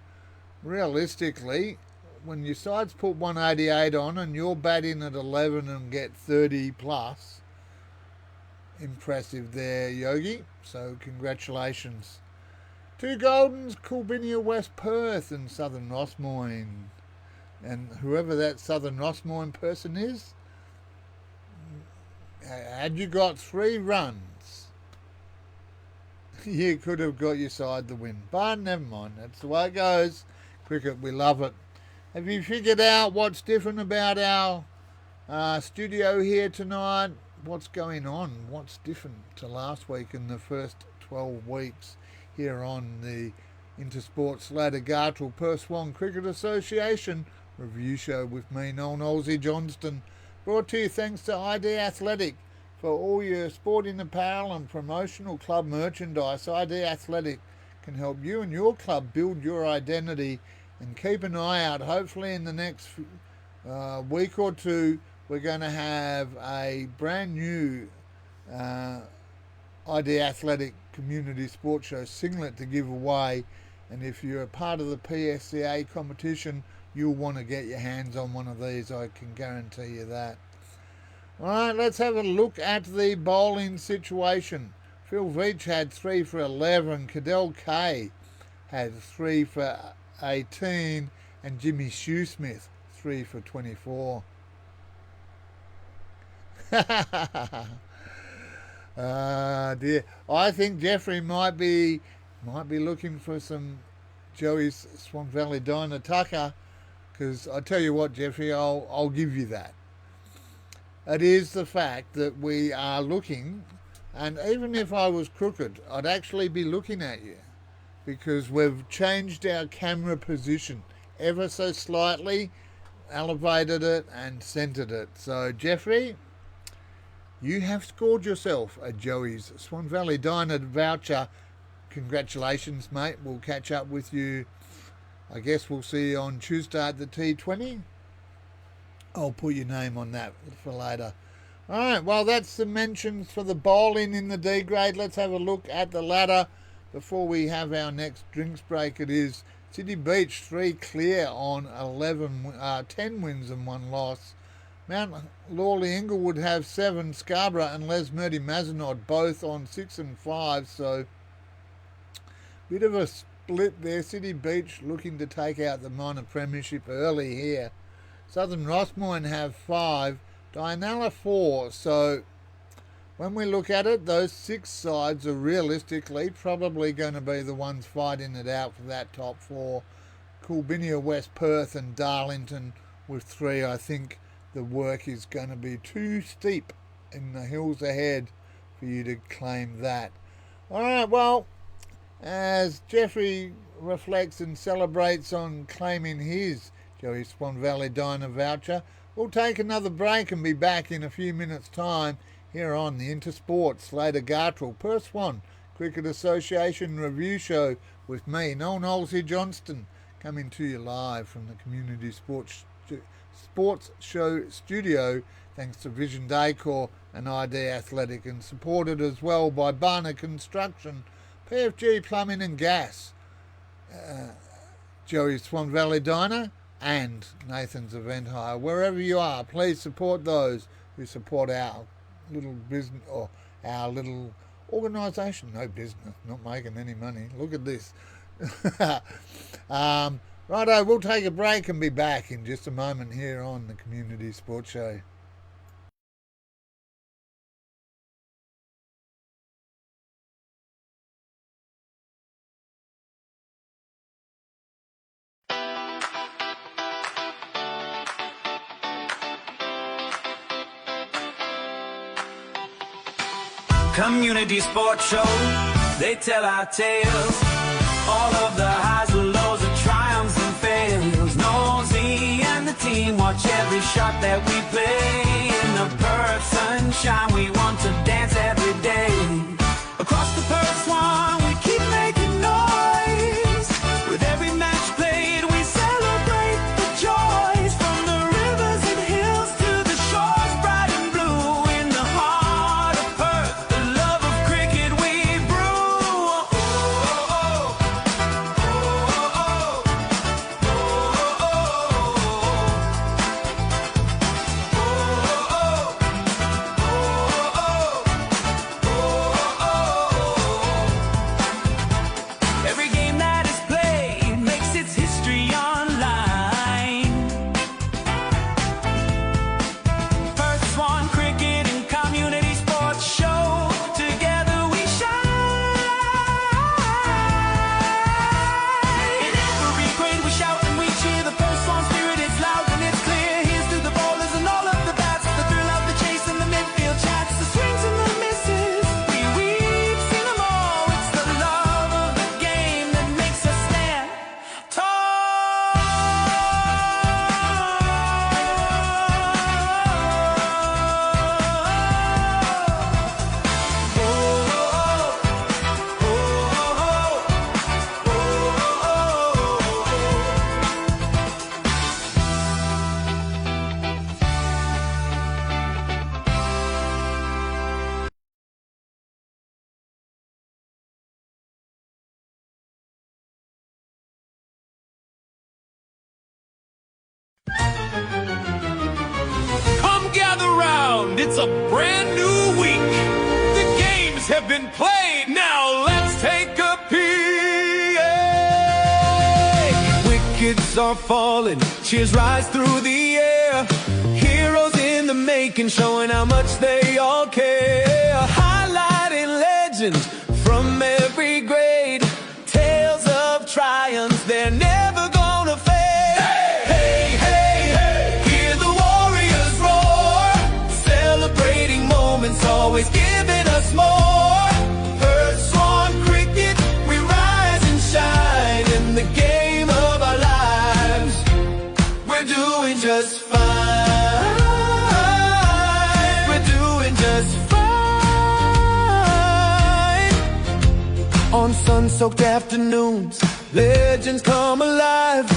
realistically, when your sides put 188 on and you're batting at 11 and get 30 plus, impressive there, Yogi. So congratulations. Two Goldens, Coolbinia West Perth and Southern Rossmoyne. And whoever that Southern Rossmoyne person is, had you got 3 runs, you could have got your side the win. But never mind, that's the way it goes. Cricket, we love it. Have you figured out what's different about our studio here tonight? What's going on? What's different to last week in the first 12 weeks here on the Intersports Ladder Gartrell Perth Swan Cricket Association review show with me, Noelzy Johnston, brought to you thanks to ID Athletic for all your sporting apparel and promotional club merchandise. ID Athletic can help you and your club build your identity, and keep an eye out. Hopefully in the next week or two we're going to have a brand new ID Athletic Community Sports Show singlet to give away, and if you're a part of the PSCA competition, you'll want to get your hands on one of these, I can guarantee you that. Alright, let's have a look at the bowling situation. Phil Veach had 3 for 11, Cadell Kay had 3 for 18, and Jimmy Shoesmith 3 for 24. Dear, I think Jeffrey might be looking for some Joey's Swan Valley Diner Tucker, because I tell you what, Jeffrey, I'll give you that. It is the fact that we are looking, and even if I was crooked, I'd actually be looking at you, because we've changed our camera position ever so slightly, elevated it and centered it. So Jeffrey, you have scored yourself a Joey's Swan Valley Diner voucher. Congratulations, mate. We'll catch up with you. I guess we'll see you on Tuesday at the T20. I'll put your name on that for later. All right, well, that's the mentions for the bowling in the D grade. Let's have a look at the ladder before we have our next drinks break. It is City Beach 3 clear on 10 wins and 1 loss. Mount Lawley Inglewood have 7. Scarborough and Les Murdy Mazenod both on 6 and 5. So bit of a split there. City Beach looking to take out the minor premiership early here. Southern Rossmoyne have 5. Dianella 4. So when we look at it, those 6 sides are realistically probably going to be the ones fighting it out for that top 4. Coolbinia, West Perth and Darlington with 3. I think the work is going to be too steep in the hills ahead for you to claim that. All right, well, as Jeffrey reflects and celebrates on claiming his Joey Swan Valley Diner voucher, we'll take another break and be back in a few minutes' time here on the Intersports Ladder Gartrell Perth Swan Cricket Association review show with me, Noelzy Johnston, coming to you live from the Community Sports Show studio, thanks to Vision Decor and ID Athletic, and supported as well by Barner Construction, PFG Plumbing and Gas, Joey Swan Valley Diner and Nathan's Event Hire. Wherever you are, please support those who support our little business or our little organisation. No business, not making any money. Look at this. Righto, we'll take a break and be back in just a moment here on the Community Sports Show. Community Sports Show, they tell our tales. All of the highs and lows, the triumphs and fails. Noelzy and the team watch every shot that we play. In the Perth sunshine, we want to dance every day. Across the Perth Swan, we keep making noise. With every match played, we celebrate the joys. From the rivers and hills to the shores bright and blue. In the heart of Perth, the love of cricket we brew. Oh, oh, oh, oh, oh, oh. and it's a brand new week. The games have been played, now let's take a peek. Wickets are falling, cheers rise through the air. Heroes in the making, showing how much they all care. Highlighting legends from every grade. Tales of triumphs, they're never gonna fade. Hey, hey, hey, hear the warriors roar. Celebrating moments, always giving us more. Earth Swan cricket, we rise and shine in the game of our lives. We're doing just fine. We're doing just fine. On sun-soaked afternoons, legends come alive.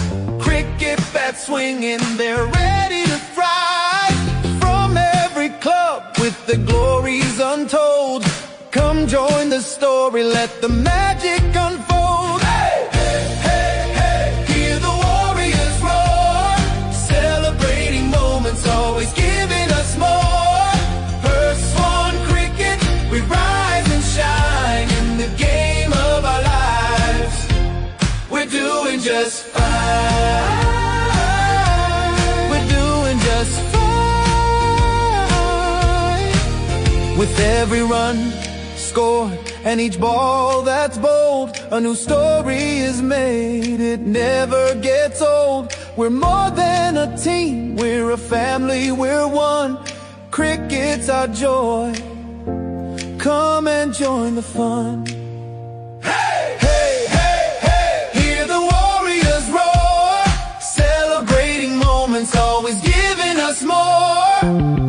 Cricket bats swinging, they're ready to thrive. From every club with the glories untold, come join the story, let the magic unfold. Hey, hey, hey, hey, hear the warriors roar. Celebrating moments, always giving us more. Earth Swan cricket, we rise and shine in the game of our lives. We're doing just fine. We're doing just fine. With every run scored and each ball that's bowled, a new story is made, it never gets old. We're more than a team, we're a family, we're one. Cricket's our joy, come and join the fun. Hey, hey, hey, hey, hear the warriors roar. Celebrating moments, always giving us more.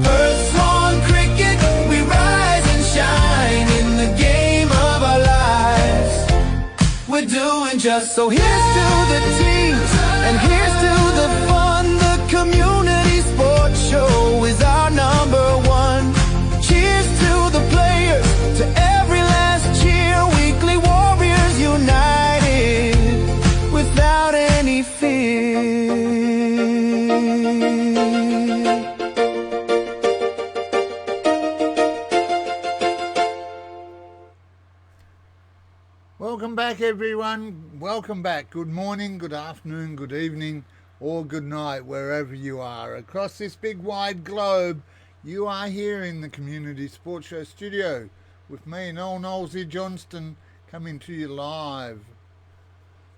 Earth Swan cricket, we rise and shine in the game of our lives. We're doing just so. Here's to the teams, and here's to the fun. The community sports show is our number one. Cheers to the players, to every last cheer. Weekly warriors united, without any fear. Welcome back, everyone. Welcome back. Good morning, good afternoon, good evening, or good night, wherever you are. Across this big wide globe, you are here in the Community Sports Show studio with me, Noelzy Johnston, coming to you live.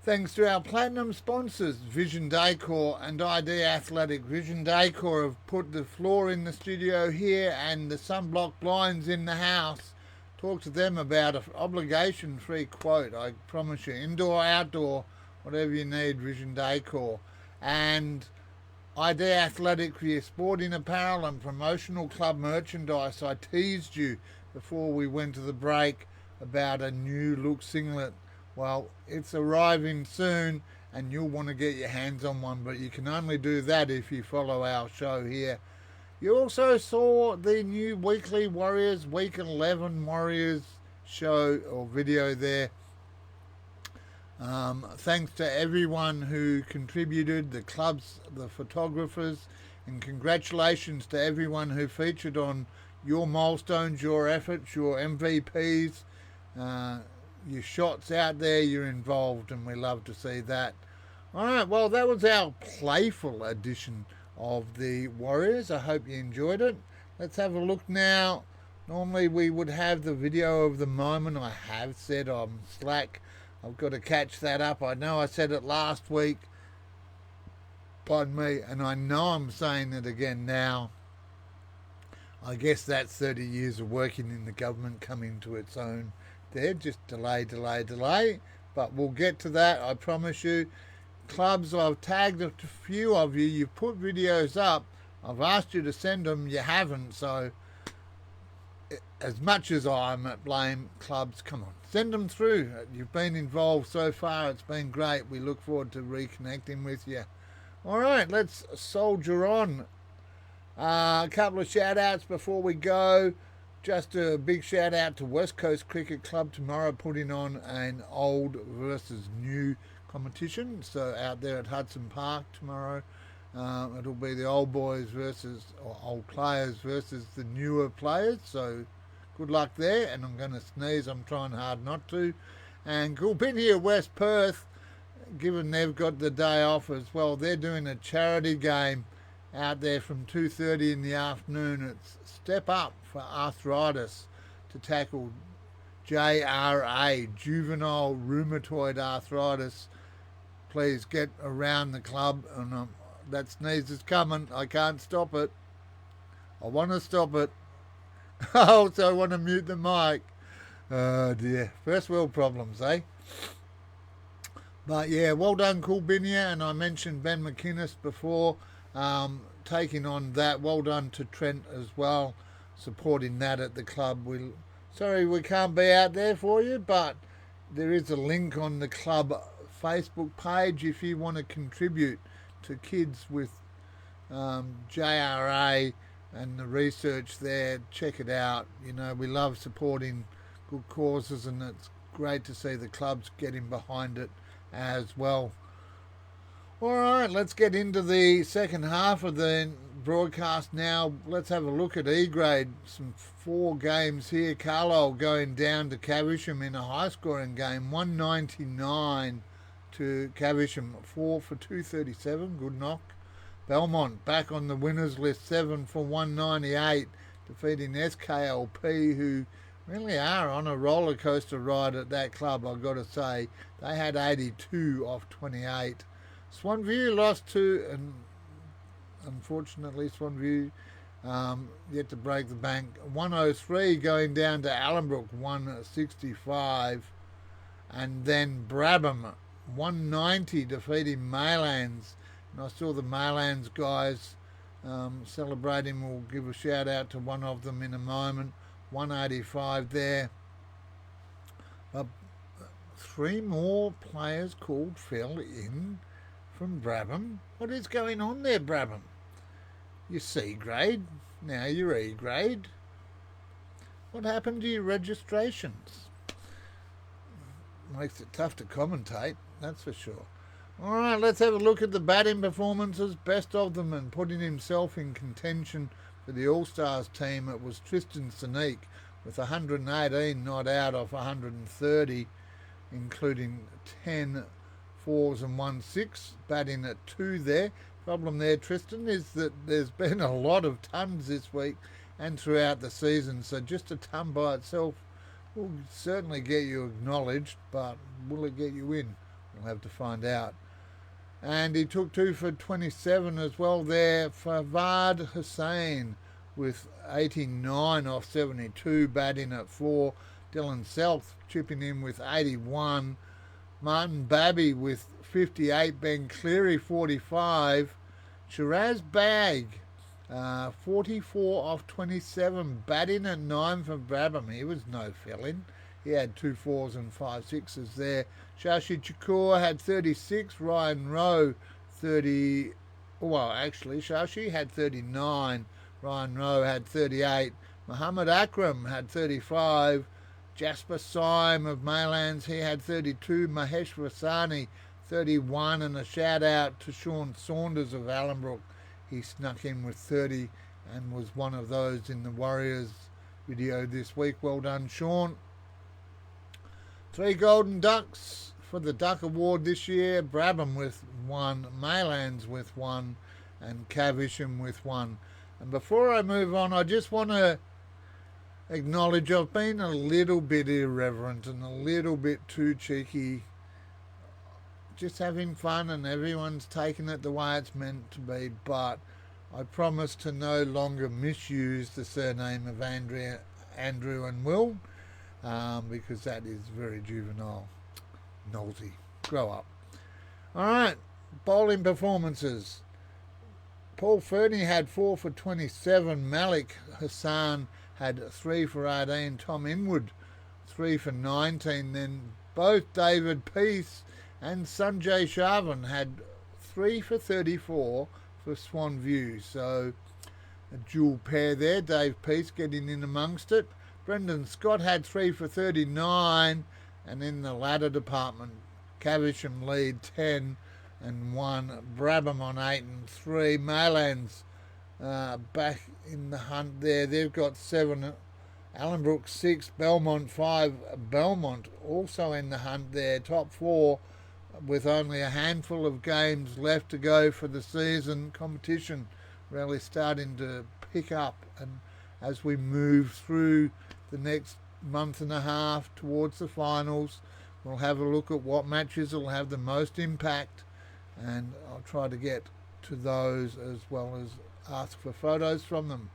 Thanks to our platinum sponsors, Vision Decor and ID Athletic. Vision Decor have put the floor in the studio here and the sunblock blinds in the house. Talk to them about an obligation-free quote. I promise you, indoor, outdoor, whatever you need, Vision Decor. And ID Athletic for your sporting apparel and promotional club merchandise. I teased you before we went to the break about a new look singlet. Well, it's arriving soon and you'll want to get your hands on one, but you can only do that if you follow our show here. You also saw the new weekly Warriors, Week 11 Warriors show or video there. Thanks to everyone who contributed, the clubs, the photographers, and congratulations to everyone who featured on your milestones, your efforts, your MVPs, your shots out there. You're involved and we love to see that. All right, well, that was our playful edition of the Warriors. I hope you enjoyed it. Let's have a look now. Normally we would have the video of the moment. I have said I'm slack. I've got to catch that up. I know I said it last week, pardon me, and I know I'm saying it again now. I guess that's 30 years of working in the government coming to its own there. Just delay. But we'll get to that, I promise you. Clubs, I've tagged a few of you. You've put videos up. I've asked you to send them. You haven't. So as much as I'm at blame, clubs, come on, send them through. You've been involved so far. It's been great. We look forward to reconnecting with you. All right, let's soldier on. A couple of shout outs before we go. Just a big shout out to West Coast Cricket Club tomorrow, putting on an old versus new competition. So out there at Hudson Park tomorrow. It'll be the old boys versus, or old players versus the newer players. So good luck there. And I'm going to sneeze. I'm trying hard not to. And Gulpinia West Perth, given they've got the day off as well, they're doing a charity game out there from 2:30 in the afternoon. It's Step Up for Arthritis to tackle JRA, juvenile rheumatoid arthritis. Please get around the club. And that sneeze is coming. I can't stop it. I want to stop it. I also want to mute the mic. Oh dear. First world problems, eh? But yeah, well done, Coolbinia. And I mentioned Ben McInnes before, taking on that. Well done to Trent as well, supporting that at the club. Sorry we can't be out there for you, but there is a link on the club Facebook page if you want to contribute to kids with JRA and the research there. Check it out. You know, we love supporting good causes, and it's great to see the clubs getting behind it as well. All right, let's get into the second half of the broadcast now. Let's have a look at E-grade. Some 4 games here. Carlisle going down to Caversham in a high-scoring game, 199 to Caversham, 4 for 237. Good knock. Belmont back on the winners list, 7 for 198, defeating SKLP, who really are on a roller coaster ride at that club, I've got to say. They had 82 off 28. Swanview lost to, and unfortunately Swanview yet to break the bank, 103 going down to Allenbrook, 165. And then Brabham, 190 defeating Maylands. And I saw the Maylands guys celebrating. We'll give a shout out to one of them in a moment. 185 there. 3 more players called fell in from Brabham. What is going on there, Brabham? You're C grade, now you're E grade. What happened to your registrations? Makes it tough to commentate, that's for sure. All right, let's have a look at the batting performances. Best of them, and putting himself in contention for the All-Stars team, it was Tristan Sneek with 118 not out off 130, including 10 4s and 1 6, batting at 2 there. Problem there, Tristan, is that there's been a lot of tons this week and throughout the season, so just a ton by itself will certainly get you acknowledged, but will it get you in? We'll have to find out. And he took 2 for 27 as well there. Fawad Hussain with 89 off 72, batting at 4. Dylan Self chipping in with 81. Martin Babby with 58. Ben Cleary 45. Shiraz Bag 44 off 27, batting at 9 for Brabham. He was no fill-in. He had 2 4s and 5 6s there. Shashi Chakur had 36. Ryan Rowe 30. Well, actually, Shashi had 39. Ryan Rowe had 38. Muhammad Akram had 35. Jasper Syme of Maylands, he had 32. Mahesh Rasani 31. And a shout out to Sean Saunders of Allenbrook. He snuck in with 30 and was one of those in the Warriors video this week. Well done, Sean. 3 Golden Ducks for the Duck Award this year. Brabham with 1, Maylands with 1, and Caversham with 1. And before I move on, I just want to acknowledge I've been a little bit irreverent and a little bit too cheeky. Just having fun, and everyone's taken it the way it's meant to be, but I promise to no longer misuse the surname of Andrew and Will, because that is very juvenile. Noelzy, grow up. Alright, bowling performances. Paul Fernie had 4 for 27. Malik Hassan had 3 for 18. Tom Inwood 3 for 19. Then both David Peace and Sanjay Sharvan had 3 for 34 for Swan View. So a dual pair there. Dave Peace getting in amongst it. Brendan Scott had 3 for 39. And in the ladder department, Caversham lead 10. and 1. Brabham on 8 and 3. Maylands back in the hunt there. They've got 7. Allenbrook 6. Belmont 5. Belmont also in the hunt there. Top 4 with only a handful of games left to go for the season. Competition really starting to pick up, and as we move through the next month and a half towards the finals, we'll have a look at what matches will have the most impact, and I'll try to get to those as well as ask for photos from them.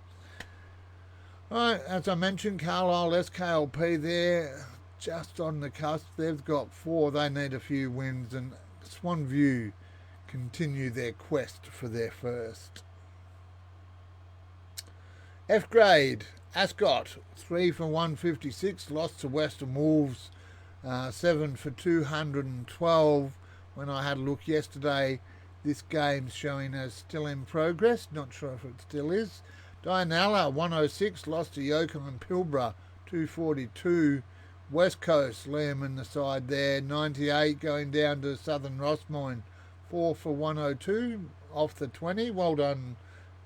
Right, as I mentioned, Carlisle SKLP there, just on the cusp. They've got 4. They need a few wins, and Swan View continue their quest for their first. F grade, Ascot 3 for 156, lost to Western Wolves 7 for 212. When I had a look yesterday, this game's showing as still in progress. Not sure if it still is. Dianella 106, lost to Yoko and Pilbara 242. West Coast, Liam in the side there, 98, going down to Southern Rossmoyne 4 for 102 off the 20. Well done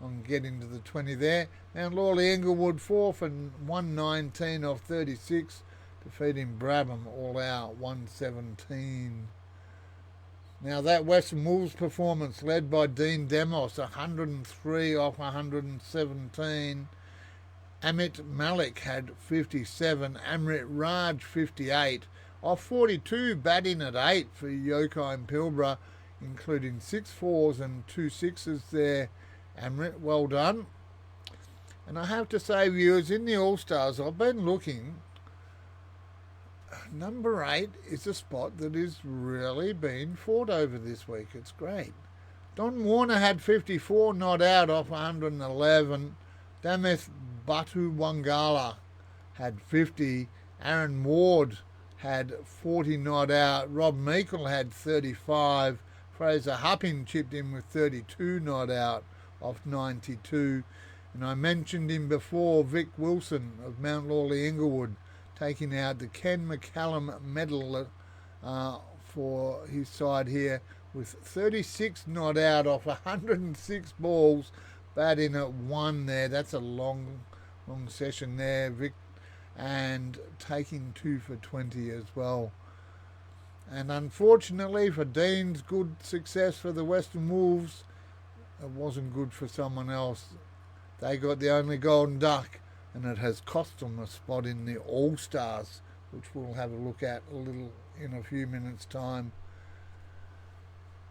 on getting to the 20 there. Mount Lawley Inglewood 4 for 119 off 36, defeating Brabham all out 117. Now that Western Wolves performance led by Dean Demos 103 off 117. Amit Malik had 57, Amrit Raj 58 off 42, batting at 8 for Yokai and Pilbara, including 6 4s and 2 6s there. Amrit, well done. And I have to say, viewers, in the All-Stars, I've been looking. Number 8 is a spot that is really being fought over this week. It's great. Don Warner had 54, not out off 111. Damith Batu Wangala had 50. Aaron Ward had 40, not out. Rob Meikle had 35. Fraser Hupping chipped in with 32, not out off 92. And I mentioned him before, Vic Wilson of Mount Lawley Inglewood, taking out the Ken McCallum medal for his side here with 36 not out off 106 balls, batting at 1 there. That's a long session there, Vic, and taking 2 for 20 as well. And unfortunately for Dean's good success for the Western Wolves, it wasn't good for someone else. They got the only golden duck, and it has cost them a spot in the All-Stars, which we'll have a look at in a few minutes' time.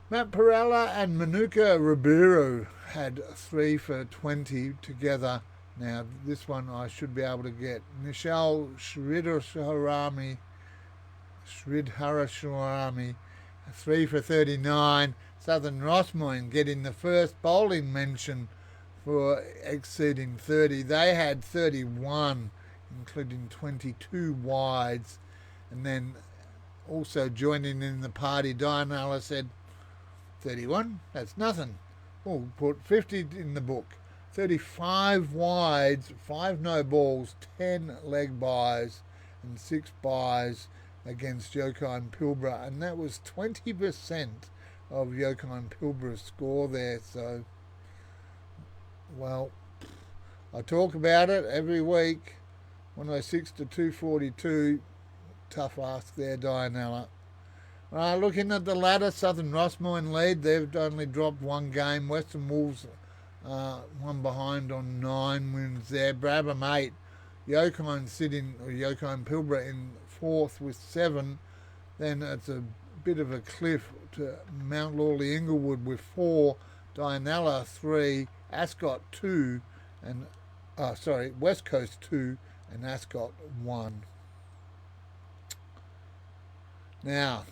Matt Perella and Manuka Ribeiro had 3 for 20 together. Now, this one I should be able to get. Michelle Sridharaswamy, 3 for 39. Southern Rossmoyne getting the first bowling mention for exceeding 30. They had 31, including 22 wides. And then also joining in the party, Dianella said, 31? That's nothing. We'll put 50 in the book. 35 wides, 5 no balls, 10 leg byes, and 6 byes against Yokai and Pilbara. And that was 20% of Yokai and Pilbara's score there. So, well, I talk about it every week. 106 to 242. Tough ask there, Dianella. Looking at the ladder, Southern Rossmoyne lead. They've only dropped 1 game. Western Wolves 1 behind on 9 wins there. Brabham 8. Yokai and Pilbara in 4th with 7. Then it's a bit of a cliff to Mount Lawley Inglewood with 4. Dianella 3. Ascot 2. And West Coast 2 and Ascot 1. Now,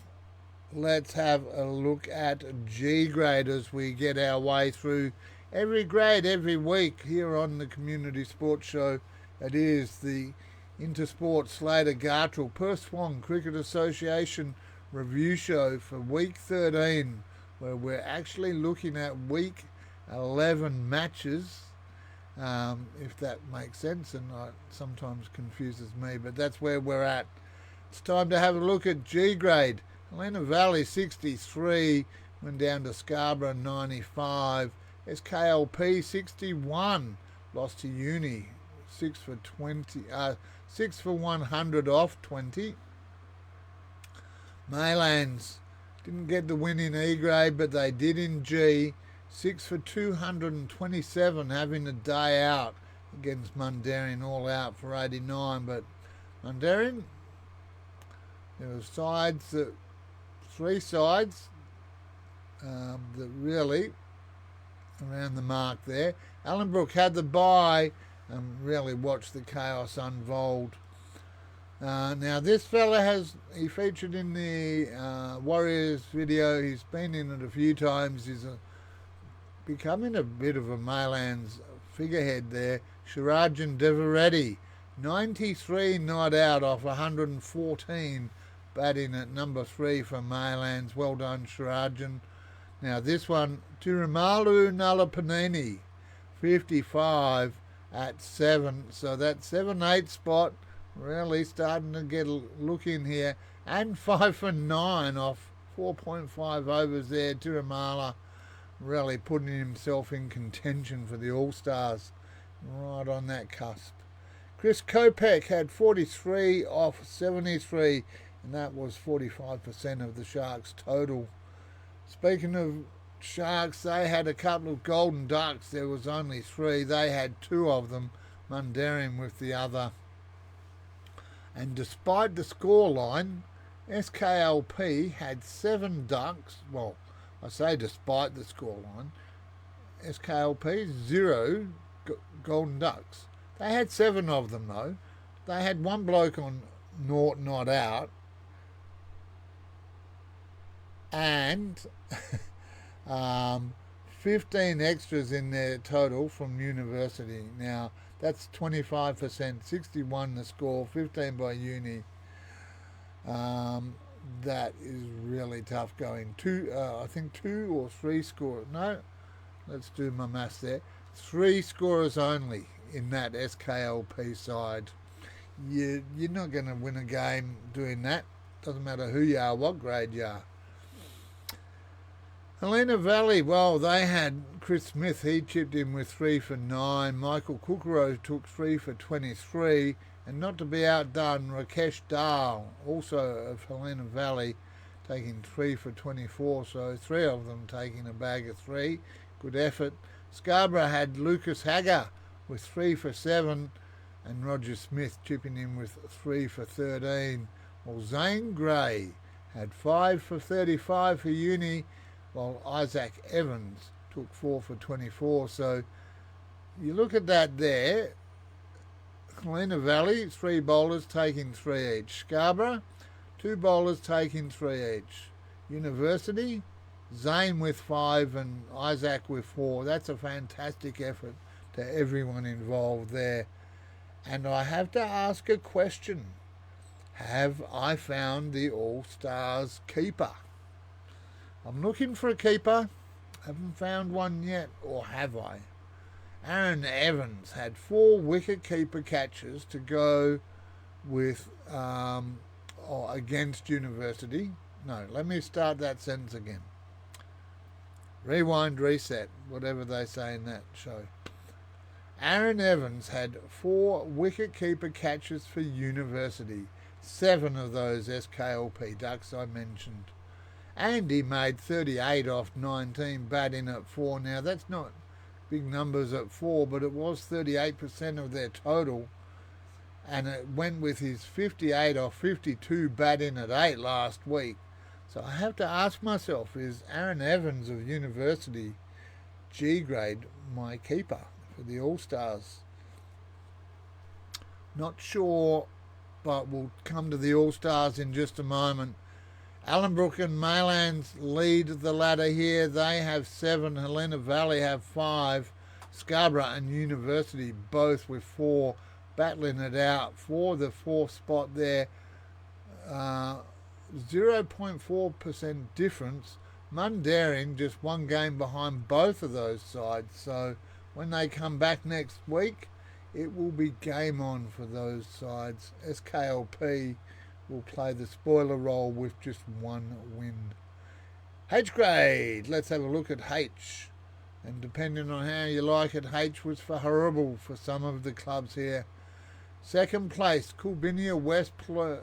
let's have a look at G grade as we get our way through every grade every week here on the Community Sports Show. It is the Intersport Slater Gartrell Perth Swan Cricket Association review show for week 13, where we're actually looking at week 11 matches, if that makes sense, and it sometimes confuses me, but that's where we're at. It's time to have a look at G grade. Helena Valley 63, Went down to Scarborough 95. SKLP 61. Lost to Uni 6 for 20. 6 for 100 off 20. Maylands didn't get the win in E grade, but they did in G. 6 for 227, having a day out against Mundaring, all out for 89. But Mundaring, there were three sides that really around the mark there. Allenbrook had the bye and really watched the chaos unfold. Now this fella he featured in the Warriors video. He's been in it a few times. He's becoming a bit of a Maylands figurehead there. Shirajan Devareddy, 93 not out off 114, batting at number 3 for Maylands. Well done, Shirajan. Now this one, Tirumalu Nalapanini, 55 at 7. So that 7-8 spot really starting to get a look in here. And 5 for 9 off 4.5 overs there. Tirumala really putting himself in contention for the All-Stars. Right on that cusp. Chris Kopech had 43 off 73, and that was 45% of the Sharks' total. Speaking of Sharks, they had a couple of golden ducks. There was only 3. They had 2 of them, Mundaring with the other. And despite the scoreline, SKLP had 7 ducks. Well, I say despite the scoreline. SKLP 0 golden ducks. They had 7 of them though. They had one bloke on naught not out, and 15 extras in their total from University. Now that's 25%, 61 the score, 15 by Uni. That is really tough going. I think 2 or 3 scorers. No, let's do my maths there. 3 scorers only in that SKLP side. You're not going to win a game doing that. Doesn't matter who you are, what grade you are. Helena Valley, well, they had Chris Smith. He chipped in with 3 for 9. Michael Kukuro took 3 for 23. And not to be outdone, Rakesh Dahl, also of Helena Valley, taking 3 for 24. So 3 of them taking a bag of 3. Good effort. Scarborough had Lucas Hagger with 3 for 7. And Roger Smith chipping in with 3 for 13. Well, Zane Gray had 5 for 35 for Uni, while Isaac Evans took 4 for 24. So you look at that there. Helena Valley, 3 bowlers taking 3 each. Scarborough, 2 bowlers taking 3 each. University, Zane with 5 and Isaac with 4. That's a fantastic effort to everyone involved there. And I have to ask a question. Have I found the All-Stars keeper? I'm looking for a keeper. Haven't found one yet, or have I? Aaron Evans had 4 wicket-keeper catches to go with against University. No, let me start that sentence again. Rewind, reset, whatever they say in that show. Aaron Evans had 4 wicket-keeper catches for University. 7 of those SKLP ducks I mentioned. And he made 38 off 19, batting at 4. Now, that's not big numbers at 4, but it was 38% of their total. And it went with his 58 off 52 batting at 8 last week. So I have to ask myself, is Aaron Evans of University G grade my keeper for the All-Stars? Not sure, but we'll come to the All-Stars in just a moment. Allenbrook and Maylands lead the ladder here. They have 7. Helena Valley have 5. Scarborough and University both with 4, battling it out for the 4th spot there. 0.4% difference. Mundaring just 1 game behind both of those sides. So when they come back next week, it will be game on for those sides. SKLP will play the spoiler role with just 1 win. H grade. Let's have a look at H. And depending on how you like it, H was for horrible for some of the clubs here. Second place, Coolbinia West Perth,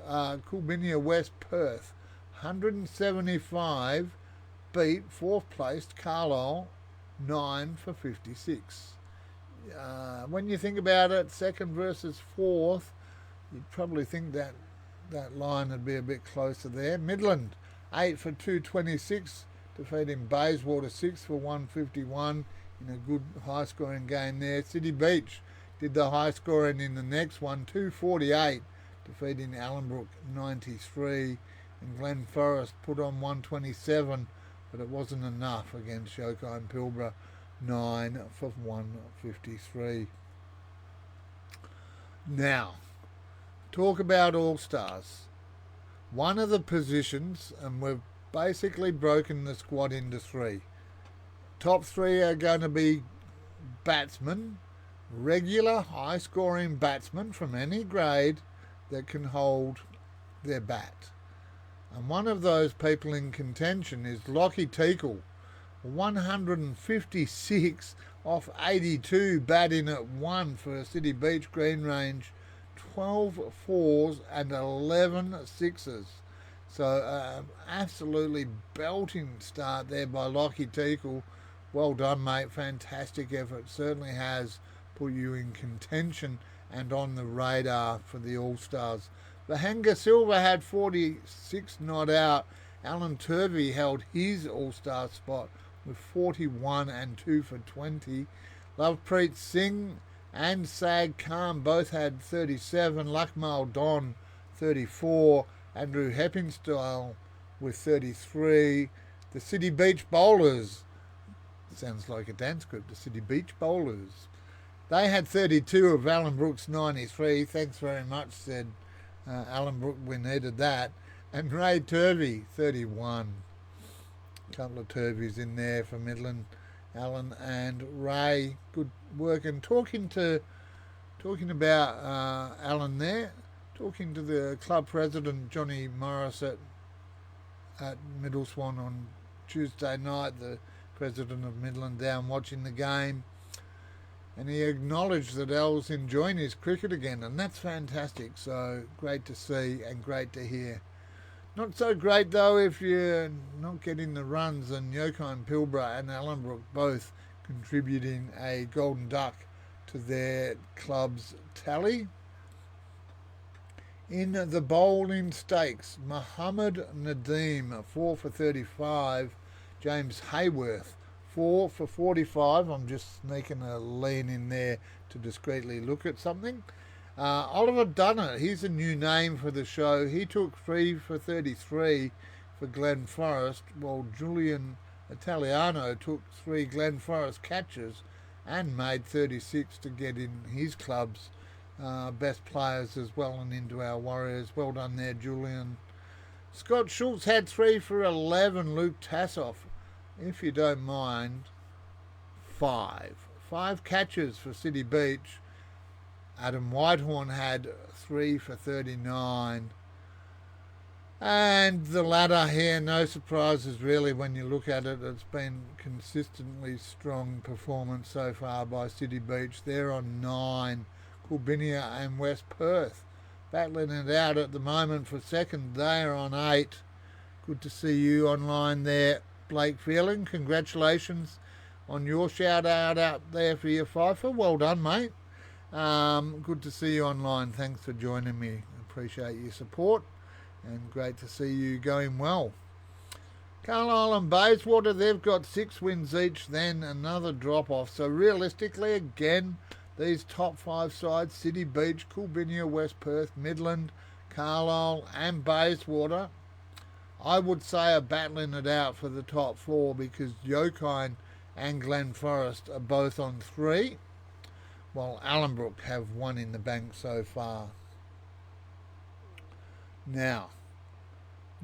175, beat fourth placed Carlisle, 9 for 56. When you think about it, second versus fourth, you'd probably think that that line would be a bit closer there. Midland, 8 for 226, defeating Bayswater 6 for 151 in a good high scoring game there. City Beach did the high scoring in the next one, 248, defeating Allenbrook 93. And Glen Forest put on 127, but it wasn't enough against Yokai and Pilbara, 9 for 153. Now, talk about All-Stars. One of the positions, and we've basically broken the squad into three. Top three are going to be batsmen, regular high-scoring batsmen from any grade that can hold their bat. And one of those people in contention is Lockie Teakle, 156 off 82, batting at 1 for City Beach Green Range, 12 fours and 11 sixes. So absolutely belting start there by Lockie Teakle. Well done, mate. Fantastic effort. Certainly has put you in contention and on the radar for the All-Stars. Bahanga Silva had 46 not out. Alan Turvey held his All-Star spot with 41 and 2 for 20. Lovepreet Singh and Sag Khan both had 37. Luckmal Don 34. Andrew Heppingstyle with 33. The City Beach Bowlers, sounds like a dance group, the City Beach Bowlers, they had 32 of Alan Brooks 93. Thanks very much, said Alan Brook, we needed that. And Ray Turvey, 31. A couple of Turveys in there for Midland. Alan and Ray, good work. And talking about Alan there, talking to the club president, Johnny Morris, at Middle Swan on Tuesday night, the president of Midland, down watching the game. And he acknowledged that Al's enjoying his cricket again, and that's fantastic. So great to see and great to hear. Not so great though if you're not getting the runs, and Yokai and Pilbara and Allenbrook both contributing a golden duck to their club's tally. In the bowling stakes, Muhammad Nadeem, 4 for 35. James Hayworth, 4 for 45. I'm just sneaking a lean in there to discreetly look at something. Oliver Dunnett, he's a new name for the show. He took 3 for 33 for Glen Forest, while Julian Italiano took 3 Glen Forest catches and made 36 to get in his club's best players as well and into our Warriors. Well done there, Julian. Scott Schultz had 3 for 11. Luke Tassoff, if you don't mind, 5. 5 catches for City Beach. Adam Whitehorn had 3 for 39. And the ladder here, no surprises really when you look at it. It's been consistently strong performance so far by City Beach. They're on 9. Coolbinia and West Perth battling it out at the moment for second. They are on 8. Good to see you online there, Blake Feeling. Congratulations on your shout out there for your fifer. Well done, mate. Good to see you online. Thanks for joining me. Appreciate your support and great to see you going well. Carlisle and Bayswater, they've got 6 wins each, then another drop off. So realistically, again, these top 5 sides, City Beach, Coolbinia, West Perth, Midland, Carlisle and Bayswater, I would say are battling it out for the top 4, because Yokai and Glen Forest are both on 3. While Allenbrook have 1 in the bank so far. Now,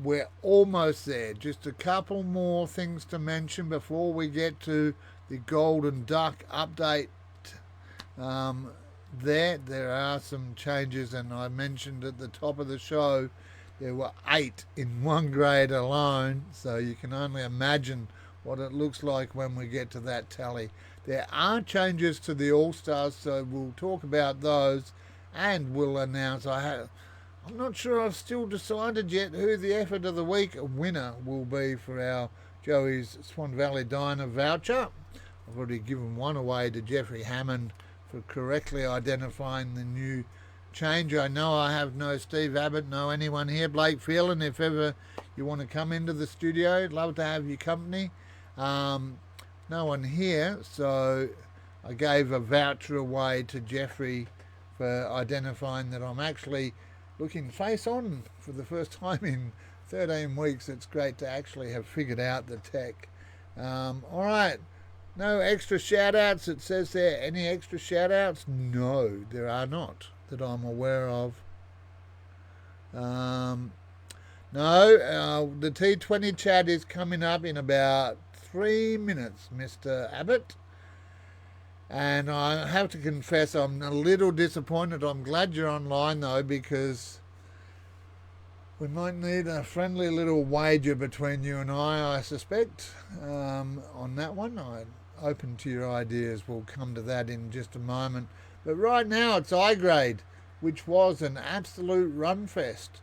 we're almost there. Just a couple more things to mention before we get to the Golden Duck update. There are some changes, and I mentioned at the top of the show there were 8 in one grade alone, so you can only imagine what it looks like when we get to that tally. There are changes to the All-Stars, so we'll talk about those, and we'll announce. I'm not sure I've still decided yet who the effort of the week winner will be for our Joey's Swan Valley Diner voucher. I've already given one away to Jeffrey Hammond for correctly identifying the new change. I know I have no Steve Abbott, no anyone here. Blake Phelan, if ever you want to come into the studio, love to have your company. No one here, so I gave a voucher away to Jeffrey for identifying that I'm actually looking face on for the first time in 13 weeks. It's great to actually have figured out the tech. All right, no extra shout outs. It says there, any extra shout outs? No, there are not that I'm aware of. No, the T20 chat is coming up in about 3 minutes, Mr. Abbott. And I have to confess I'm a little disappointed. I'm glad you're online though, because we might need a friendly little wager between you and I suspect, on that one. I'm open to your ideas. We'll come to that in just a moment. But right now it's I grade, which was an absolute run fest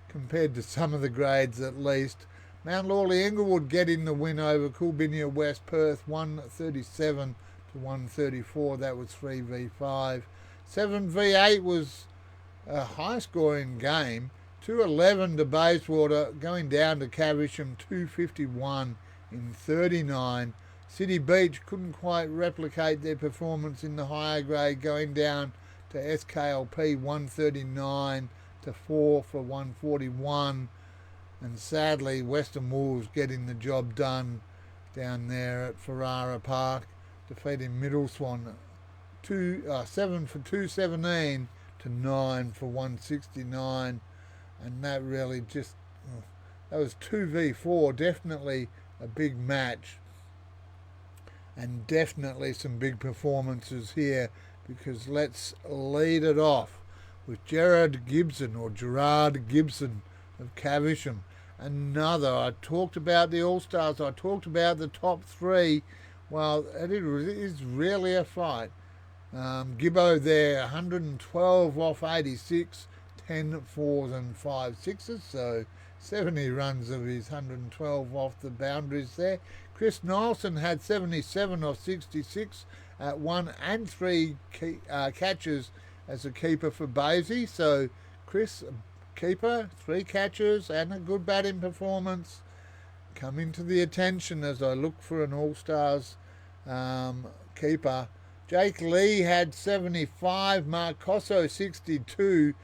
compared to some of the grades at least. Mount Lawley Inglewood getting the win over Coolbinia West Perth, 137 to 134. That was 3v5. 7v8 was a high scoring game. 211 to Bayswater, going down to Caversham, 251 in 39. City Beach couldn't quite replicate their performance in the higher grade, going down to SKLP, 139 to 4 for 141. And sadly, Western Wolves getting the job done down there at Ferrara Park, defeating Middle Swan 7 for 217 to 9 for 169. And that really just, that was 2v4, definitely a big match. And definitely some big performances here, because let's lead it off with Gerard Gibson of Caversham. Another, I talked about the All-Stars, I talked about the top 3. Well, it is really a fight. Gibbo there, 112 off 86, 10 fours and 5 sixes, so 70 runs of his 112 off the boundaries there. Chris Nielsen had 77 off 66 at 1 and 3 catches as a keeper for Basie. So Chris, keeper, 3 catches and a good batting performance, coming to the attention as I look for an All-Stars keeper. Jake Lee had 75, Mark Cosso 62,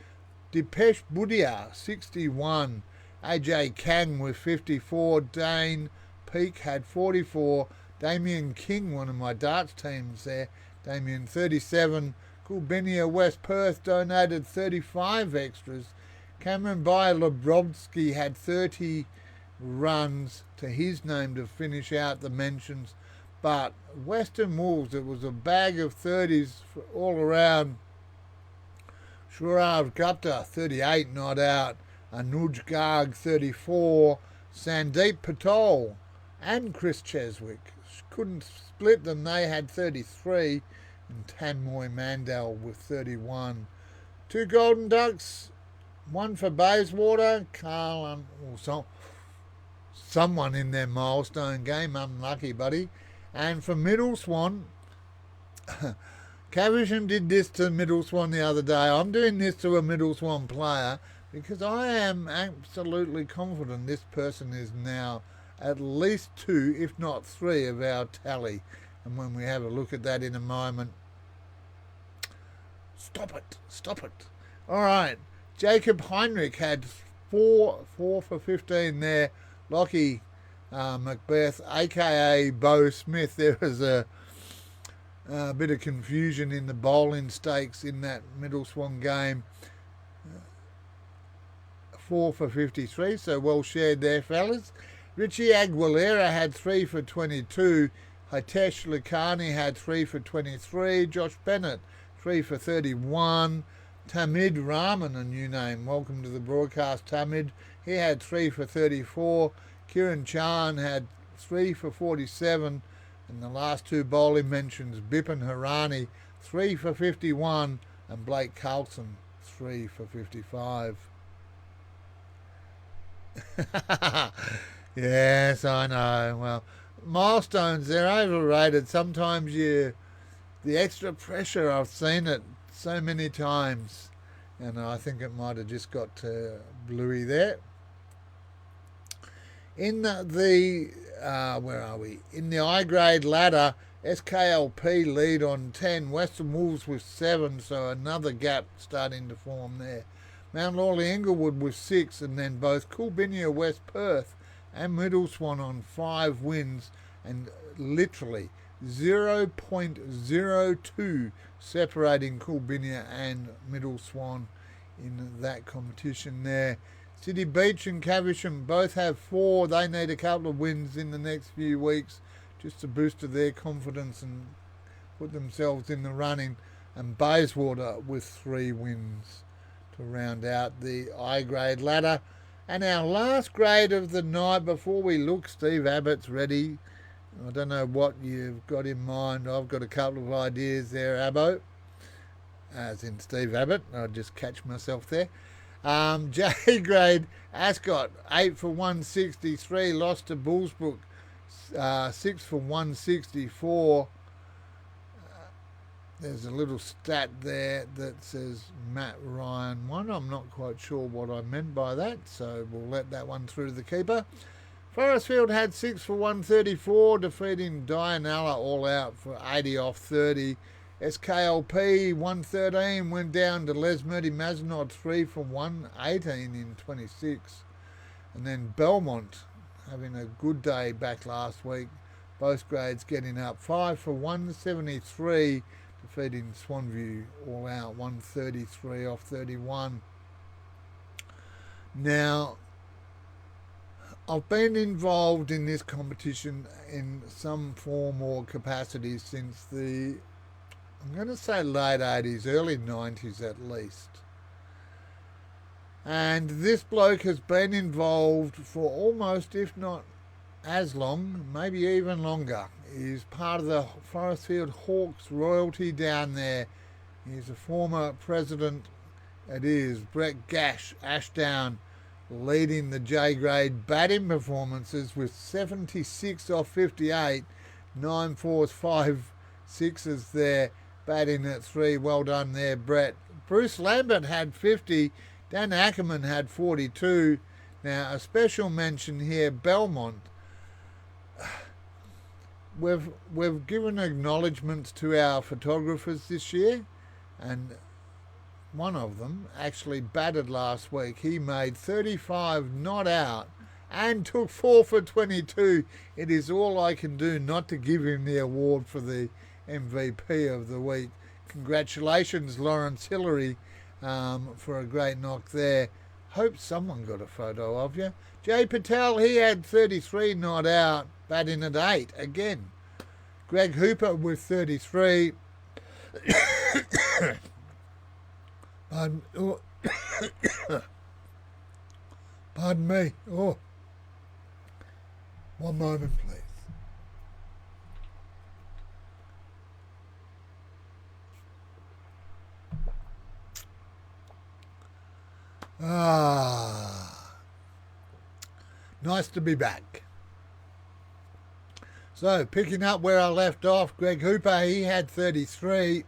Dipesh Budia 61, AJ Kang with 54, Dane Peak had 44, Damien King, one of my darts teams there, Damien 37, Coolbinia West Perth donated 35 extras, Cameron By Lebrowski had 30 runs to his name to finish out the mentions, but Western Wolves, it was a bag of 30s all around. Shurav Gupta 38 not out, Anuj Garg 34, Sandeep Patol and Chris Cheswick couldn't split them, they had 33, and Tanmoy Mandel with 31. 2 Golden Ducks, 1 for Bayswater, Carl or someone in their milestone game, unlucky buddy. And for Middle Swan, Caversham did this to Middle Swan the other day. I'm doing this to a Middle Swan player because I am absolutely confident this person is now at least 2, if not 3, of our tally. And when we have a look at that in a moment. Stop it. All right. Jacob Heinrich had 4 for 15 there. Lockie Macbeth, a.k.a. Bo Smith. There was a bit of confusion in the bowling stakes in that Middle Swan game. 4 for 53, so well shared there, fellas. Richie Aguilera had 3 for 22. Hitesh Lakhani had 3 for 23. Josh Bennett, 3 for 31. Tamid Rahman, a new name. Welcome to the broadcast, Tamid. He had 3 for 34. Kieran Chan had 3 for 47. And the last two bowling mentions, Bipin Harani, 3 for 51. And Blake Carlson, 3 for 55. Yes, I know. Well, milestones, they're overrated. Sometimes the extra pressure, I've seen it so many times. And I think it might have just got to Bluey there. In where are we? In the I grade ladder, SKLP lead on 10, Western Wolves with 7, so another gap starting to form there. Mount Lawley Inglewood with 6, and then both Coolbinia, West Perth and Middle Swan on 5 wins, and literally 0.02 separating Coolbinia and Middle Swan in that competition there. City Beach and Caversham both have 4. They need a couple of wins in the next few weeks just to boost their confidence and put themselves in the running. And Bayswater with 3 wins to round out the I grade ladder. And our last grade of the night before we look, Steve Abbott's ready. I don't know what you've got in mind. I've got a couple of ideas there, Abbo. As in Steve Abbott. I'll just catch myself there. J grade, Ascot, 8 for 163, lost to Bullsbrook, 6 for 164. There's a little stat there that says Matt Ryan 1. I'm not quite sure what I meant by that, so we'll let that one through the keeper. Forestfield had 6 for 134, defeating Dianella all out for 80 off 30. SKLP 113 went down to Les Murdy Mazenod 3 for 118 in 26. And then Belmont having a good day back last week. Both grades getting up 5 for 173, defeating Swanview all out 133 off 31. Now, I've been involved in this competition in some form or capacity since I'm going to say late 80s, early 90s at least. And this bloke has been involved for almost, if not as long, maybe even longer. He's part of the Forestfield Hawks royalty down there. He's a former president. It is Brett Gash, Ashdown, leading the J grade batting performances with 76 off 58, 9 fours, 5 sixes there. Batting at 3, well done there, Brett. Bruce Lambert had 50, Dan Ackerman had 42. Now, a special mention here, Belmont. We've given acknowledgements to our photographers this year, and one of them actually batted last week. He made 35 not out and took 4 for 22. It is all I can do not to give him the award for the MVP of the week. Congratulations, Lawrence Hillary, for a great knock there. Hope someone got a photo of you. Jay Patel, he had 33 not out, batting at 8 again. Greg Hooper with 33. Pardon me. Oh, one moment, please. Nice to be back. So, picking up where I left off, Greg Hooper, he had 33.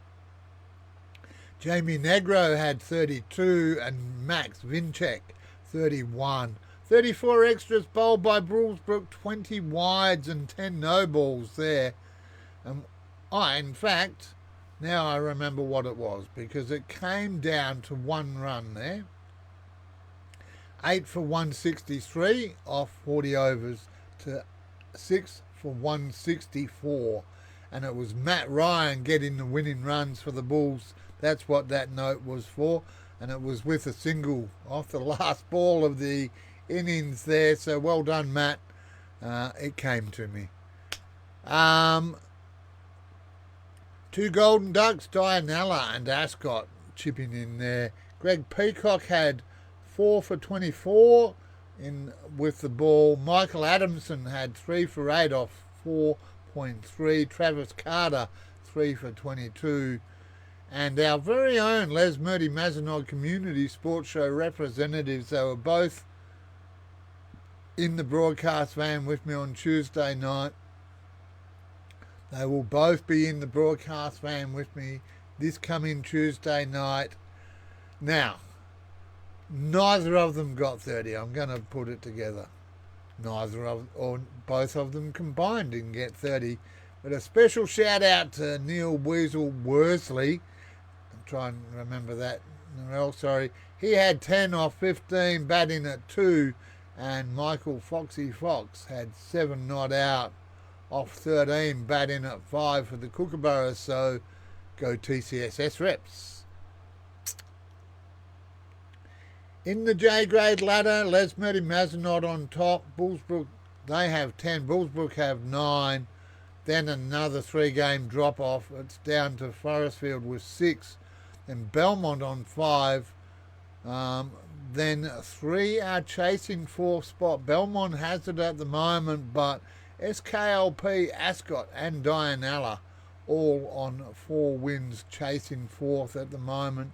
Jamie Negro had 32, and Max Vinchek, 31. 34 extras bowled by Bullsbrook, 20 wides and 10 no balls there. In fact, now I remember what it was, because it came down to 1 run there. 8 for 163 off 40 overs to 6 for 164. And it was Matt Ryan getting the winning runs for the Bulls. That's what that note was for. And it was with a single off the last ball of the innings there. So well done, Matt. It came to me. 2 Golden Ducks, Dianella and Ascot. chipping in there. Greg Peacock had 4 for 24 with the ball. Michael Adamson had 3 for 8 off 4.3. Travis Carter 3 for 22. And our very own Les Murdy Mazenod Community Sports Show representatives, they were both in the broadcast van with me on Tuesday night. They will both be in the broadcast van with me this coming Tuesday night. Now, neither of them got 30. I'm going to put it together. Both of them combined didn't get 30. But a special shout out to Neil Weasel Worsley. I'm trying to remember that. Sorry. He had 10 off 15, batting at 2. And Michael Foxy Fox had 7 not out off 13, batting at 5 for the Kookaburras. So go TCSS reps. In the J grade ladder, Les Murdy Mazenod on top. Bullsbrook, they have 10. Bullsbrook have 9. Then another 3-game drop off. It's down to Forestfield with 6. Then Belmont on 5. Then 3 are chasing 4th spot. Belmont has it at the moment, but SKLP, Ascot and Dianella all on 4 wins chasing 4th at the moment.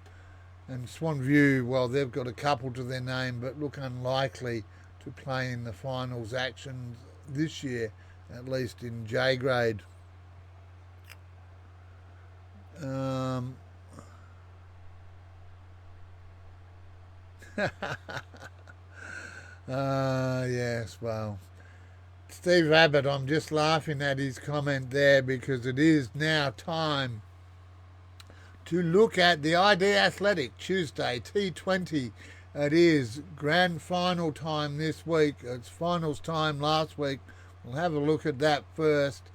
And Swanview, well, they've got a couple to their name, but look unlikely to play in the finals action this year, at least in J grade. Yes, well, Steve Abbott, I'm just laughing at his comment there because it is now time to look at the ID Athletic Tuesday T20. It is grand final time this week. It's finals time last week. We'll have a look at that first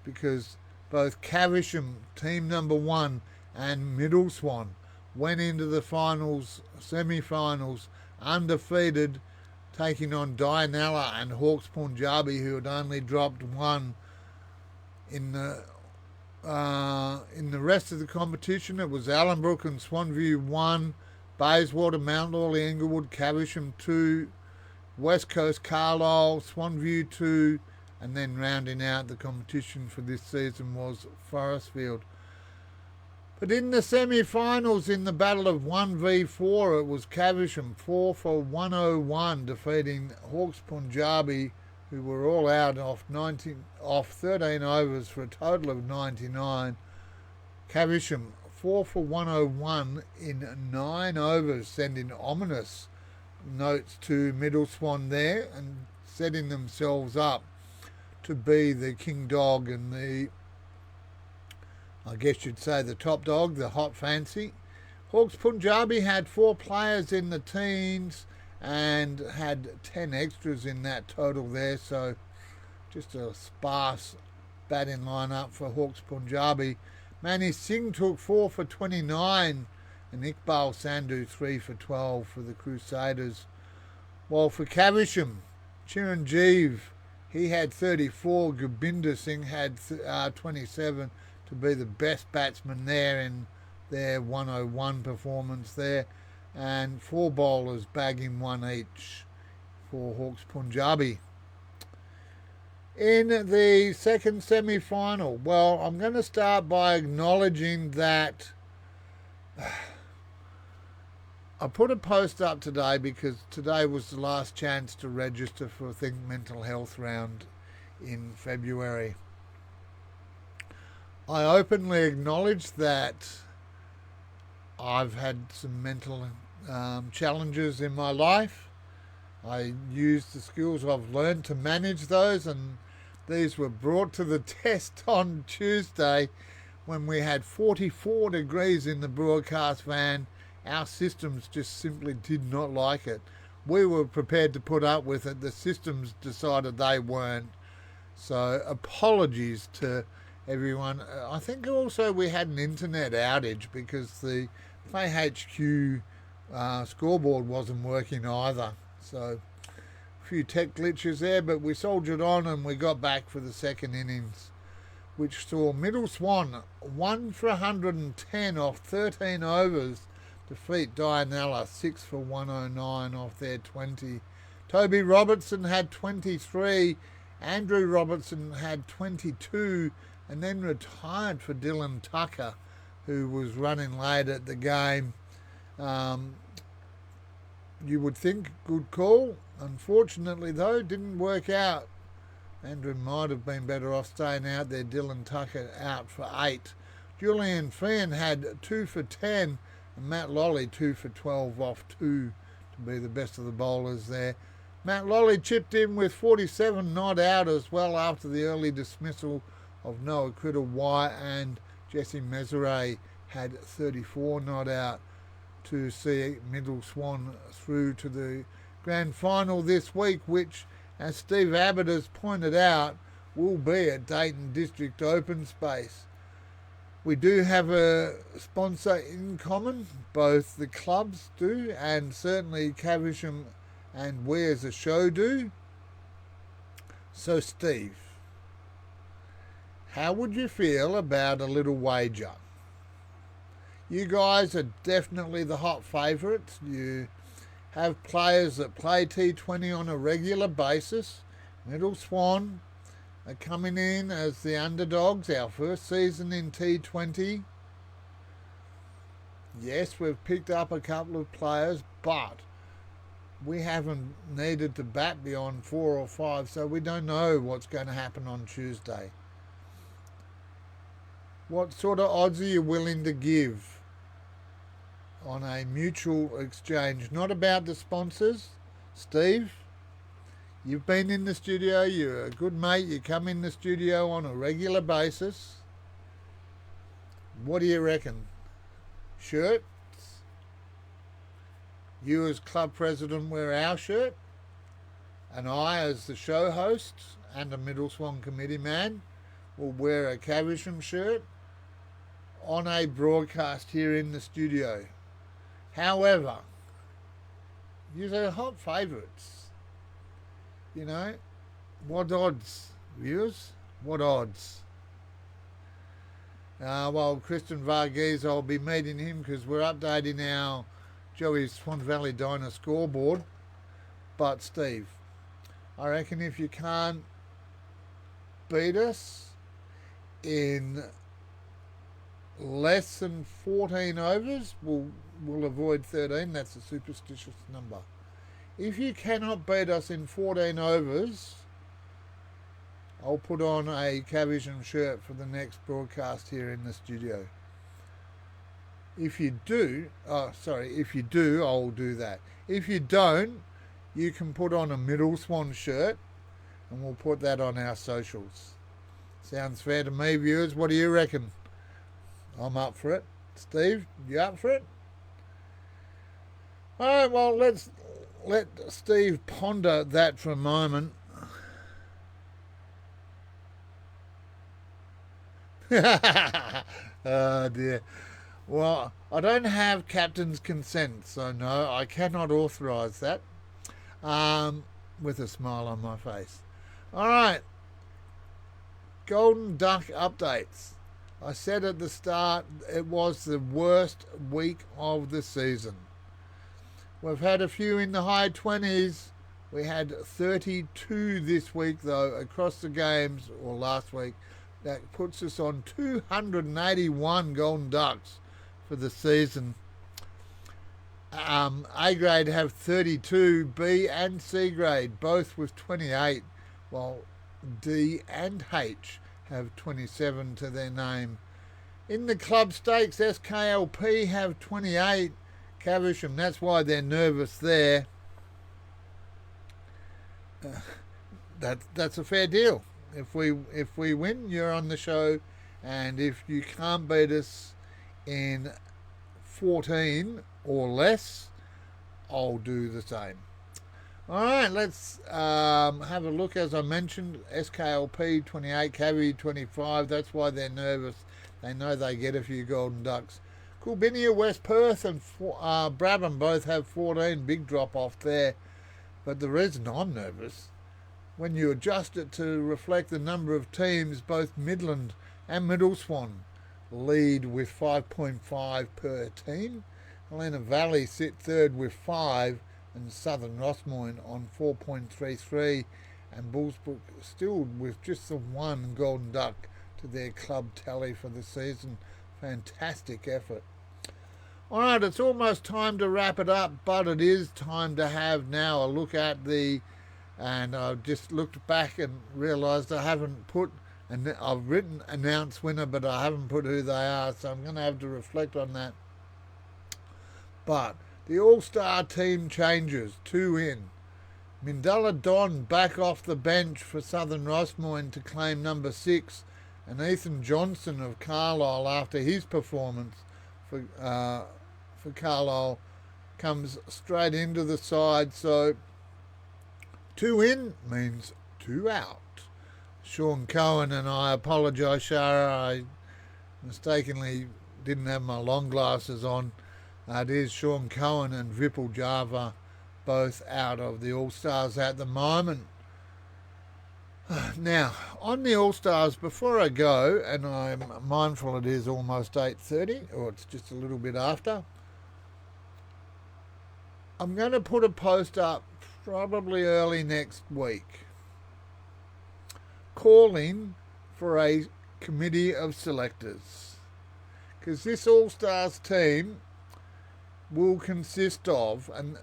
because both Caversham, team number 1, and Middle Swan went into the finals, semi-finals, undefeated, taking on Dianella and Hawks Punjabi, who had only dropped 1 in the rest of the competition. It was Allenbrook and Swanview 1, Bayswater, Mount Lawley, Inglewood, Caversham 2, West Coast, Carlisle, Swanview 2, and then rounding out the competition for this season was Forestfield. But in the semi-finals, in the battle of 1v4, it was Caversham 4 for 101, defeating Hawks Punjabi, who were all out off 13 overs for a total of 99. Caversham 4 for 101 in 9 overs, sending ominous notes to Middle Swan there and setting themselves up to be the king dog and the, I guess you'd say, the top dog, the hot fancy. Hawks Punjabi had 4 players in the teens and had 10 extras in that total there, so just a sparse batting lineup for Hawks Punjabi. Mani Singh took 4 for 29 and Iqbal Sandhu 3 for 12 for the Crusaders. While for Caversham, Chiranjeev, he had 34, Gobinder Singh had 27 to be the best batsman there in their 101 performance there, and 4 bowlers bagging 1 each for Hawks Punjabi. In the second semi-final, well, I'm going to start by acknowledging that I put a post up today because today was the last chance to register for Think Mental Health round in February. I openly acknowledge that I've had some mental challenges in my life. I used the skills I've learned to manage those, and these were brought to the test on Tuesday when we had 44 degrees in the broadcast van. Our systems just simply did not like it. We were prepared to put up with it. The systems decided they weren't. So apologies to everyone. I think also we had an internet outage because the Play HQ scoreboard wasn't working either. So a few tech glitches there, but we soldiered on and we got back for the second innings, which saw Middle Swan 1 for 110 off 13 overs, defeat Dianella 6 for 109 off their 20. Toby Robertson had 23. Andrew Robertson had 22 and then retired for Dylan Tucker, who was running late at the game. You would think good call. Unfortunately, though, didn't work out. Andrew might have been better off staying out there. Dylan Tucker out for 8. Julian Feehan had 2 for 10. And Matt Lolly 2 for 12 off 2 to be the best of the bowlers there. Matt Lolly chipped in with 47 not out as well after the early dismissal of Noah Critter-White, and Jesse Meseret had 34 not out to see Middle Swan through to the grand final this week, which, as Steve Abbott has pointed out, will be at Dayton District Open Space. We do have a sponsor in common, both the clubs do, and certainly Caversham and we as a show do. So Steve, how would you feel about a little wager? You guys are definitely the hot favourites. You have players that play T20 on a regular basis. Middle Swan are coming in as the underdogs, our first season in T20. Yes, we've picked up a couple of players, but we haven't needed to bat beyond 4 or 5, so we don't know what's going to happen on Tuesday. What sort of odds are you willing to give on a mutual exchange? Not about the sponsors. Steve, you've been in the studio, you're a good mate, you come in the studio on a regular basis. What do you reckon? Shirts? You as club president wear our shirt, and I as the show host and a Middle Swan committee man will wear a Caversham shirt on a broadcast here in the studio. However, you're the hot favourites. You know, what odds, viewers? What odds? Well, Christian Varghese, I'll be meeting him because we're updating our Joey's Swan Valley Diner scoreboard. But Steve, I reckon if you can't beat us in less than 14 overs, we'll avoid 13. That's a superstitious number. If you cannot beat us in 14 overs, I'll put on a Caversham shirt for the next broadcast here in the studio. If you do, I'll do that. If you don't, you can put on a Middle Swan shirt and we'll put that on our socials. Sounds fair to me, viewers. What do you reckon? I'm up for it. Steve, you up for it? All right, well, let's let Steve ponder that for a moment. Oh dear. Well, I don't have captain's consent, so no, I cannot authorise that. With a smile on my face. All right. Golden Duck updates. I said at the start it was the worst week of the season. We've had a few in the high 20s. We had 32 this week, though, across the games, or last week. That puts us on 281 Golden Ducks for the season. A grade have 32, B and C grade both with 28, while D and H have 27 to their name. In the club stakes, SKLP have 28. Caversham, that's why they're nervous there. That's a fair deal. If we win, you're on the show, and if you can't beat us in 14 or less, I'll do the same. All right, let's have a look. As I mentioned, SKLP 28, Cavi 25. That's why they're nervous. They know they get a few Golden Ducks. Coolbinia, West Perth and Brabham both have 14. Big drop off there. But the reason I'm nervous, when you adjust it to reflect the number of teams, both Midland and Middle Swan lead with 5.5 per team. Helena Valley sit third with 5, and Southern Rossmoyne on 4.33, and Bullsbrook still with just the one golden duck to their club tally for the season. Fantastic effort. Alright, it's almost time to wrap it up, but it is time to have now a look at and I've just looked back and realised I haven't put, and I've written announce winner, but I haven't put who they are, so I'm going to have to reflect on that. But the All-Star team changes, 2 in. Mindella Don back off the bench for Southern Rossmoyne to claim number 6, and Ethan Johnson of Carlisle, after his performance for Carlisle, comes straight into the side. So 2 in means 2 out. Sean Cohen, and I apologise, Shara, I mistakenly didn't have my long glasses on. It is Sean Cohen and Vipul Java, both out of the All-Stars at the moment. Now, on the All-Stars, before I go, and I'm mindful it is almost 8:30, or it's just a little bit after, I'm going to put a post up probably early next week calling for a committee of selectors, because this All-Stars team will consist of, and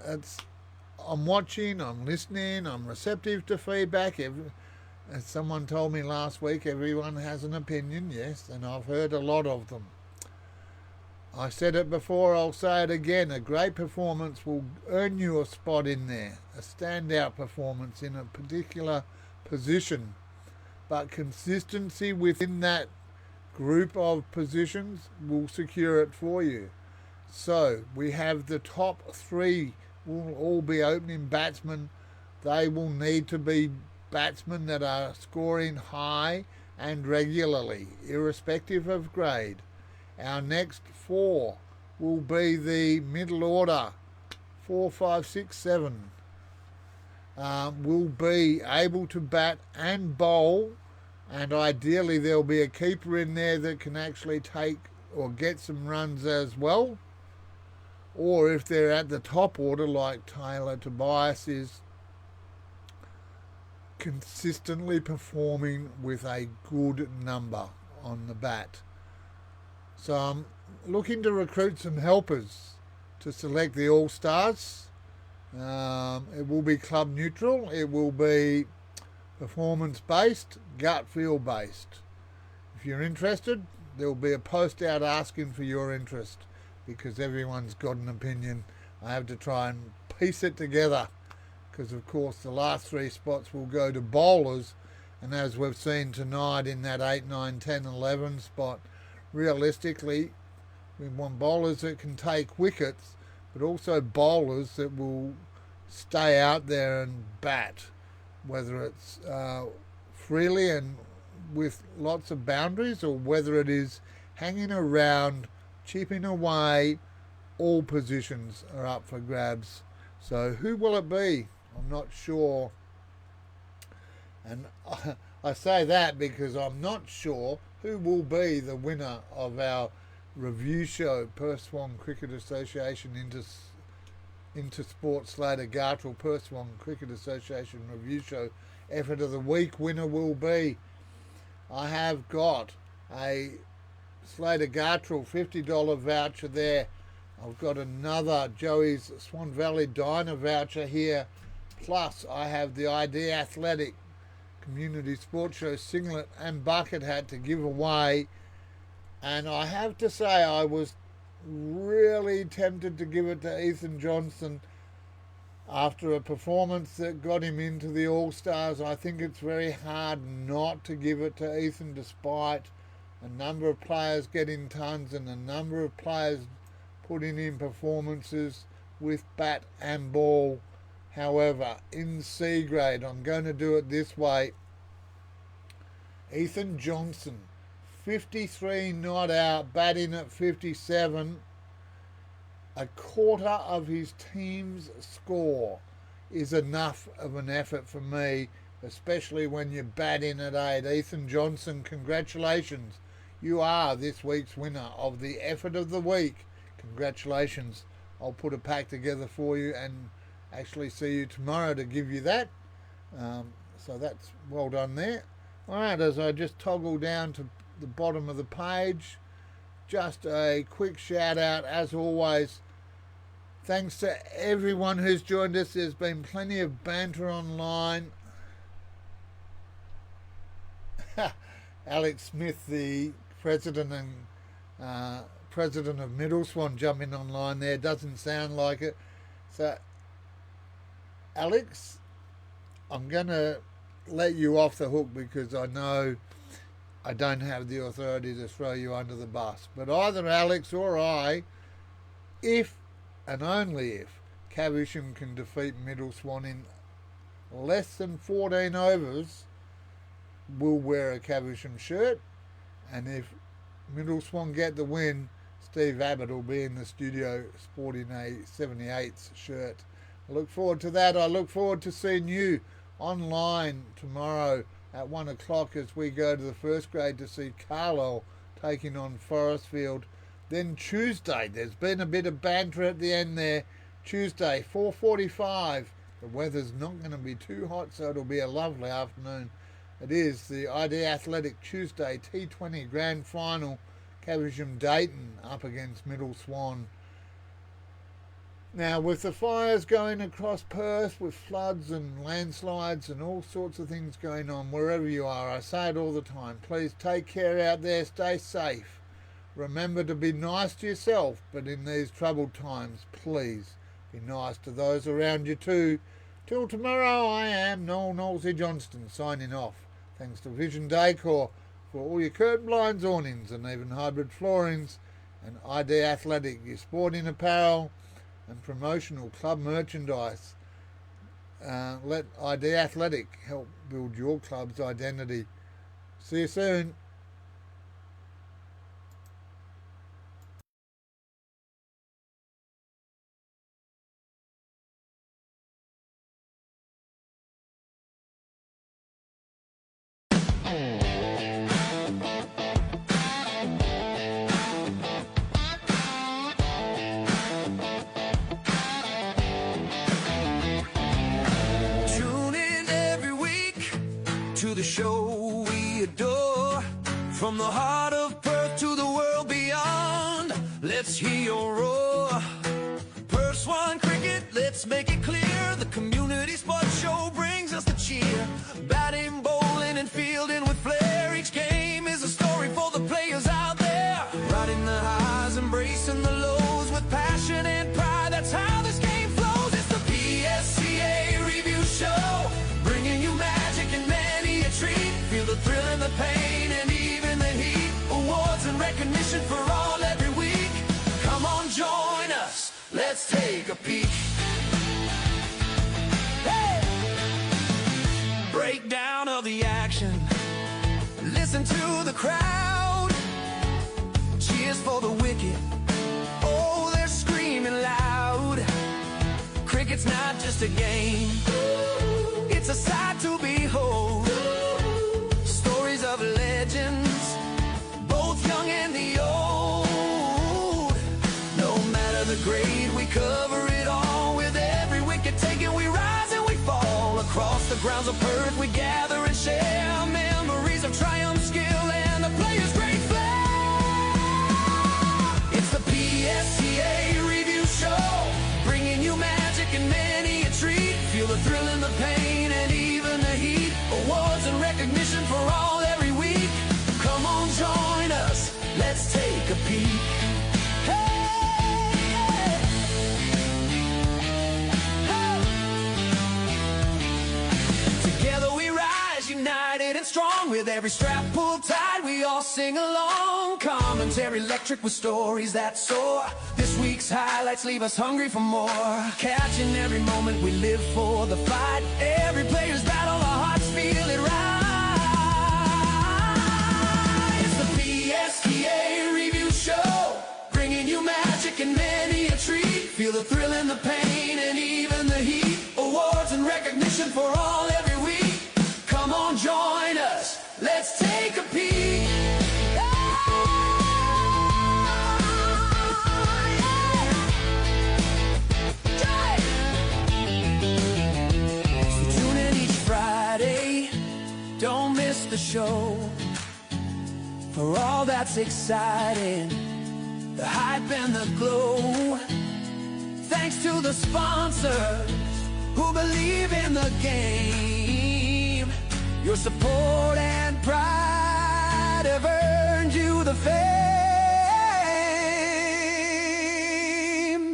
I'm watching, I'm listening, I'm receptive to feedback. As someone told me last week, everyone has an opinion, yes, and I've heard a lot of them. I said it before, I'll say it again, a great performance will earn you a spot in there, a standout performance in a particular position, but consistency within that group of positions will secure it for you. So we have the top 3 will all be opening batsmen. They will need to be batsmen that are scoring high and regularly, irrespective of grade. Our next 4 will be the middle order, 4, 5, 6, 7. Will be able to bat and bowl, and ideally there'll be a keeper in there that can actually take or get some runs as well. Or if they're at the top order, like Taylor Tobias is, consistently performing with a good number on the bat. So I'm looking to recruit some helpers to select the All-Stars. It will be club neutral. It will be performance-based, gut feel-based. If you're interested, there will be a post out asking for your interest, because everyone's got an opinion. I have to try and piece it together, because of course the last 3 spots will go to bowlers, and as we've seen tonight in that 8, 9, 10, 11 spot, realistically we want bowlers that can take wickets, but also bowlers that will stay out there and bat, whether it's freely and with lots of boundaries, or whether it is hanging around, chipping away. All positions are up for grabs. So who will it be? I'm not sure. And I say that because I'm not sure who will be the winner of our review show, Perth Swan Cricket Association Intersport Slater Gartrell Perth Swan Cricket Association review show effort of the week. Winner will be, I have got a Slater Gartrell $50 voucher there. I've got another Joey's Swan Valley Diner voucher here. Plus I have the ID Athletic Community Sports Show singlet and bucket hat to give away. And I have to say, I was really tempted to give it to Ethan Johnson after a performance that got him into the All-Stars. I think it's very hard not to give it to Ethan, despite a number of players getting tons and a number of players putting in performances with bat and ball. However, in C grade, I'm going to do it this way. Ethan Johnson, 53 not out, batting at 57. A quarter of his team's score is enough of an effort for me, especially when you bat in at 8. Ethan Johnson, congratulations. You are this week's winner of the effort of the week. Congratulations I'll put a pack together for you and actually see you tomorrow to give you that. So that's well done there. Alright, as I just toggle down to the bottom of the page, just a quick shout out as always. Thanks to everyone who's joined us. There's been plenty of banter online. Alex Smith, the president of Middle Swan, jumping online there. Doesn't sound like it. So, Alex, I'm going to let you off the hook because I know I don't have the authority to throw you under the bus. But either Alex or I, if and only if Caversham can defeat Middle Swan in less than 14 overs, we'll wear a Caversham shirt. And if Middle Swan get the win, Steve Abbott will be in the studio sporting a 78's shirt. I look forward to that. I look forward to seeing you online tomorrow at 1 o'clock as we go to the first grade to see Carlisle taking on Forestfield. Then Tuesday, there's been a bit of banter at the end there. Tuesday, 4:45. The weather's not going to be too hot, so it'll be a lovely afternoon. It is the ID Athletic Tuesday T20 Grand Final. Caversham Dayton up against Middle Swan. Now, with the fires going across Perth, with floods and landslides and all sorts of things going on wherever you are, I say it all the time, please take care out there, stay safe. Remember to be nice to yourself, but in these troubled times, please be nice to those around you too. Till tomorrow, I am Noelzy Johnston signing off. Thanks to Vision Decor for all your curtain blinds, awnings and even hybrid floorings, and ID Athletic, your sporting apparel and promotional club merchandise. Let ID Athletic help build your club's identity. See you soon. Tune in every week to the show we adore. From the heart of Perth to the world beyond, let's hear your roar. Perth Swan Cricket, let's make it clear. The community sports show brings us the cheer. Batting, bowling and fielding with flair. Each game is a story for the players out there. Riding the highs, embracing the lows with passion and pride. That's how this game flows. It's the PSCA Review Show, bringing you magic and many a treat. Feel the thrill and the pain and even the heat. Awards and recognition for all every week. Come on, join us. Let's take a peek. Hey! Breakdown of the action. Listen to the crowd. Cheers for the wicket. Oh, they're screaming loud. Cricket's not just a game. It's a sight to behold. Stories of legends, both young and the old. No matter the grade, we cover it all. With every wicket taken, we rise and we fall. Across the grounds of Perth, we gather and share memories of triumph, skill, and the players' great flair. It's the PSCA Review Show, bringing you magic and many a treat. Feel the thrill and the pain and even the heat. Awards and recognition for all every week. Come on, join us. Let's take a peek. United and strong, with every strap pulled tight, we all sing along. Commentary electric with stories that soar. This week's highlights leave us hungry for more. Catching every moment, we live for the fight. Every player's battle, our hearts feel it right. It's the PSCA Review Show, bringing you magic and many a treat. Feel the thrill and the pain and even the heat. Awards and recognition for all every week. Come on, join us. Let's take a peek. show. For all that's exciting, the hype and the glow. Thanks to the sponsors who believe in the game. Your support and pride have earned you the fame.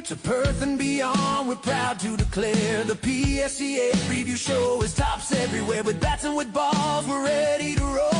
To Perth and beyond, we're proud to declare the PSCA preview show is tops everywhere. With bats and with balls, we're ready to roll.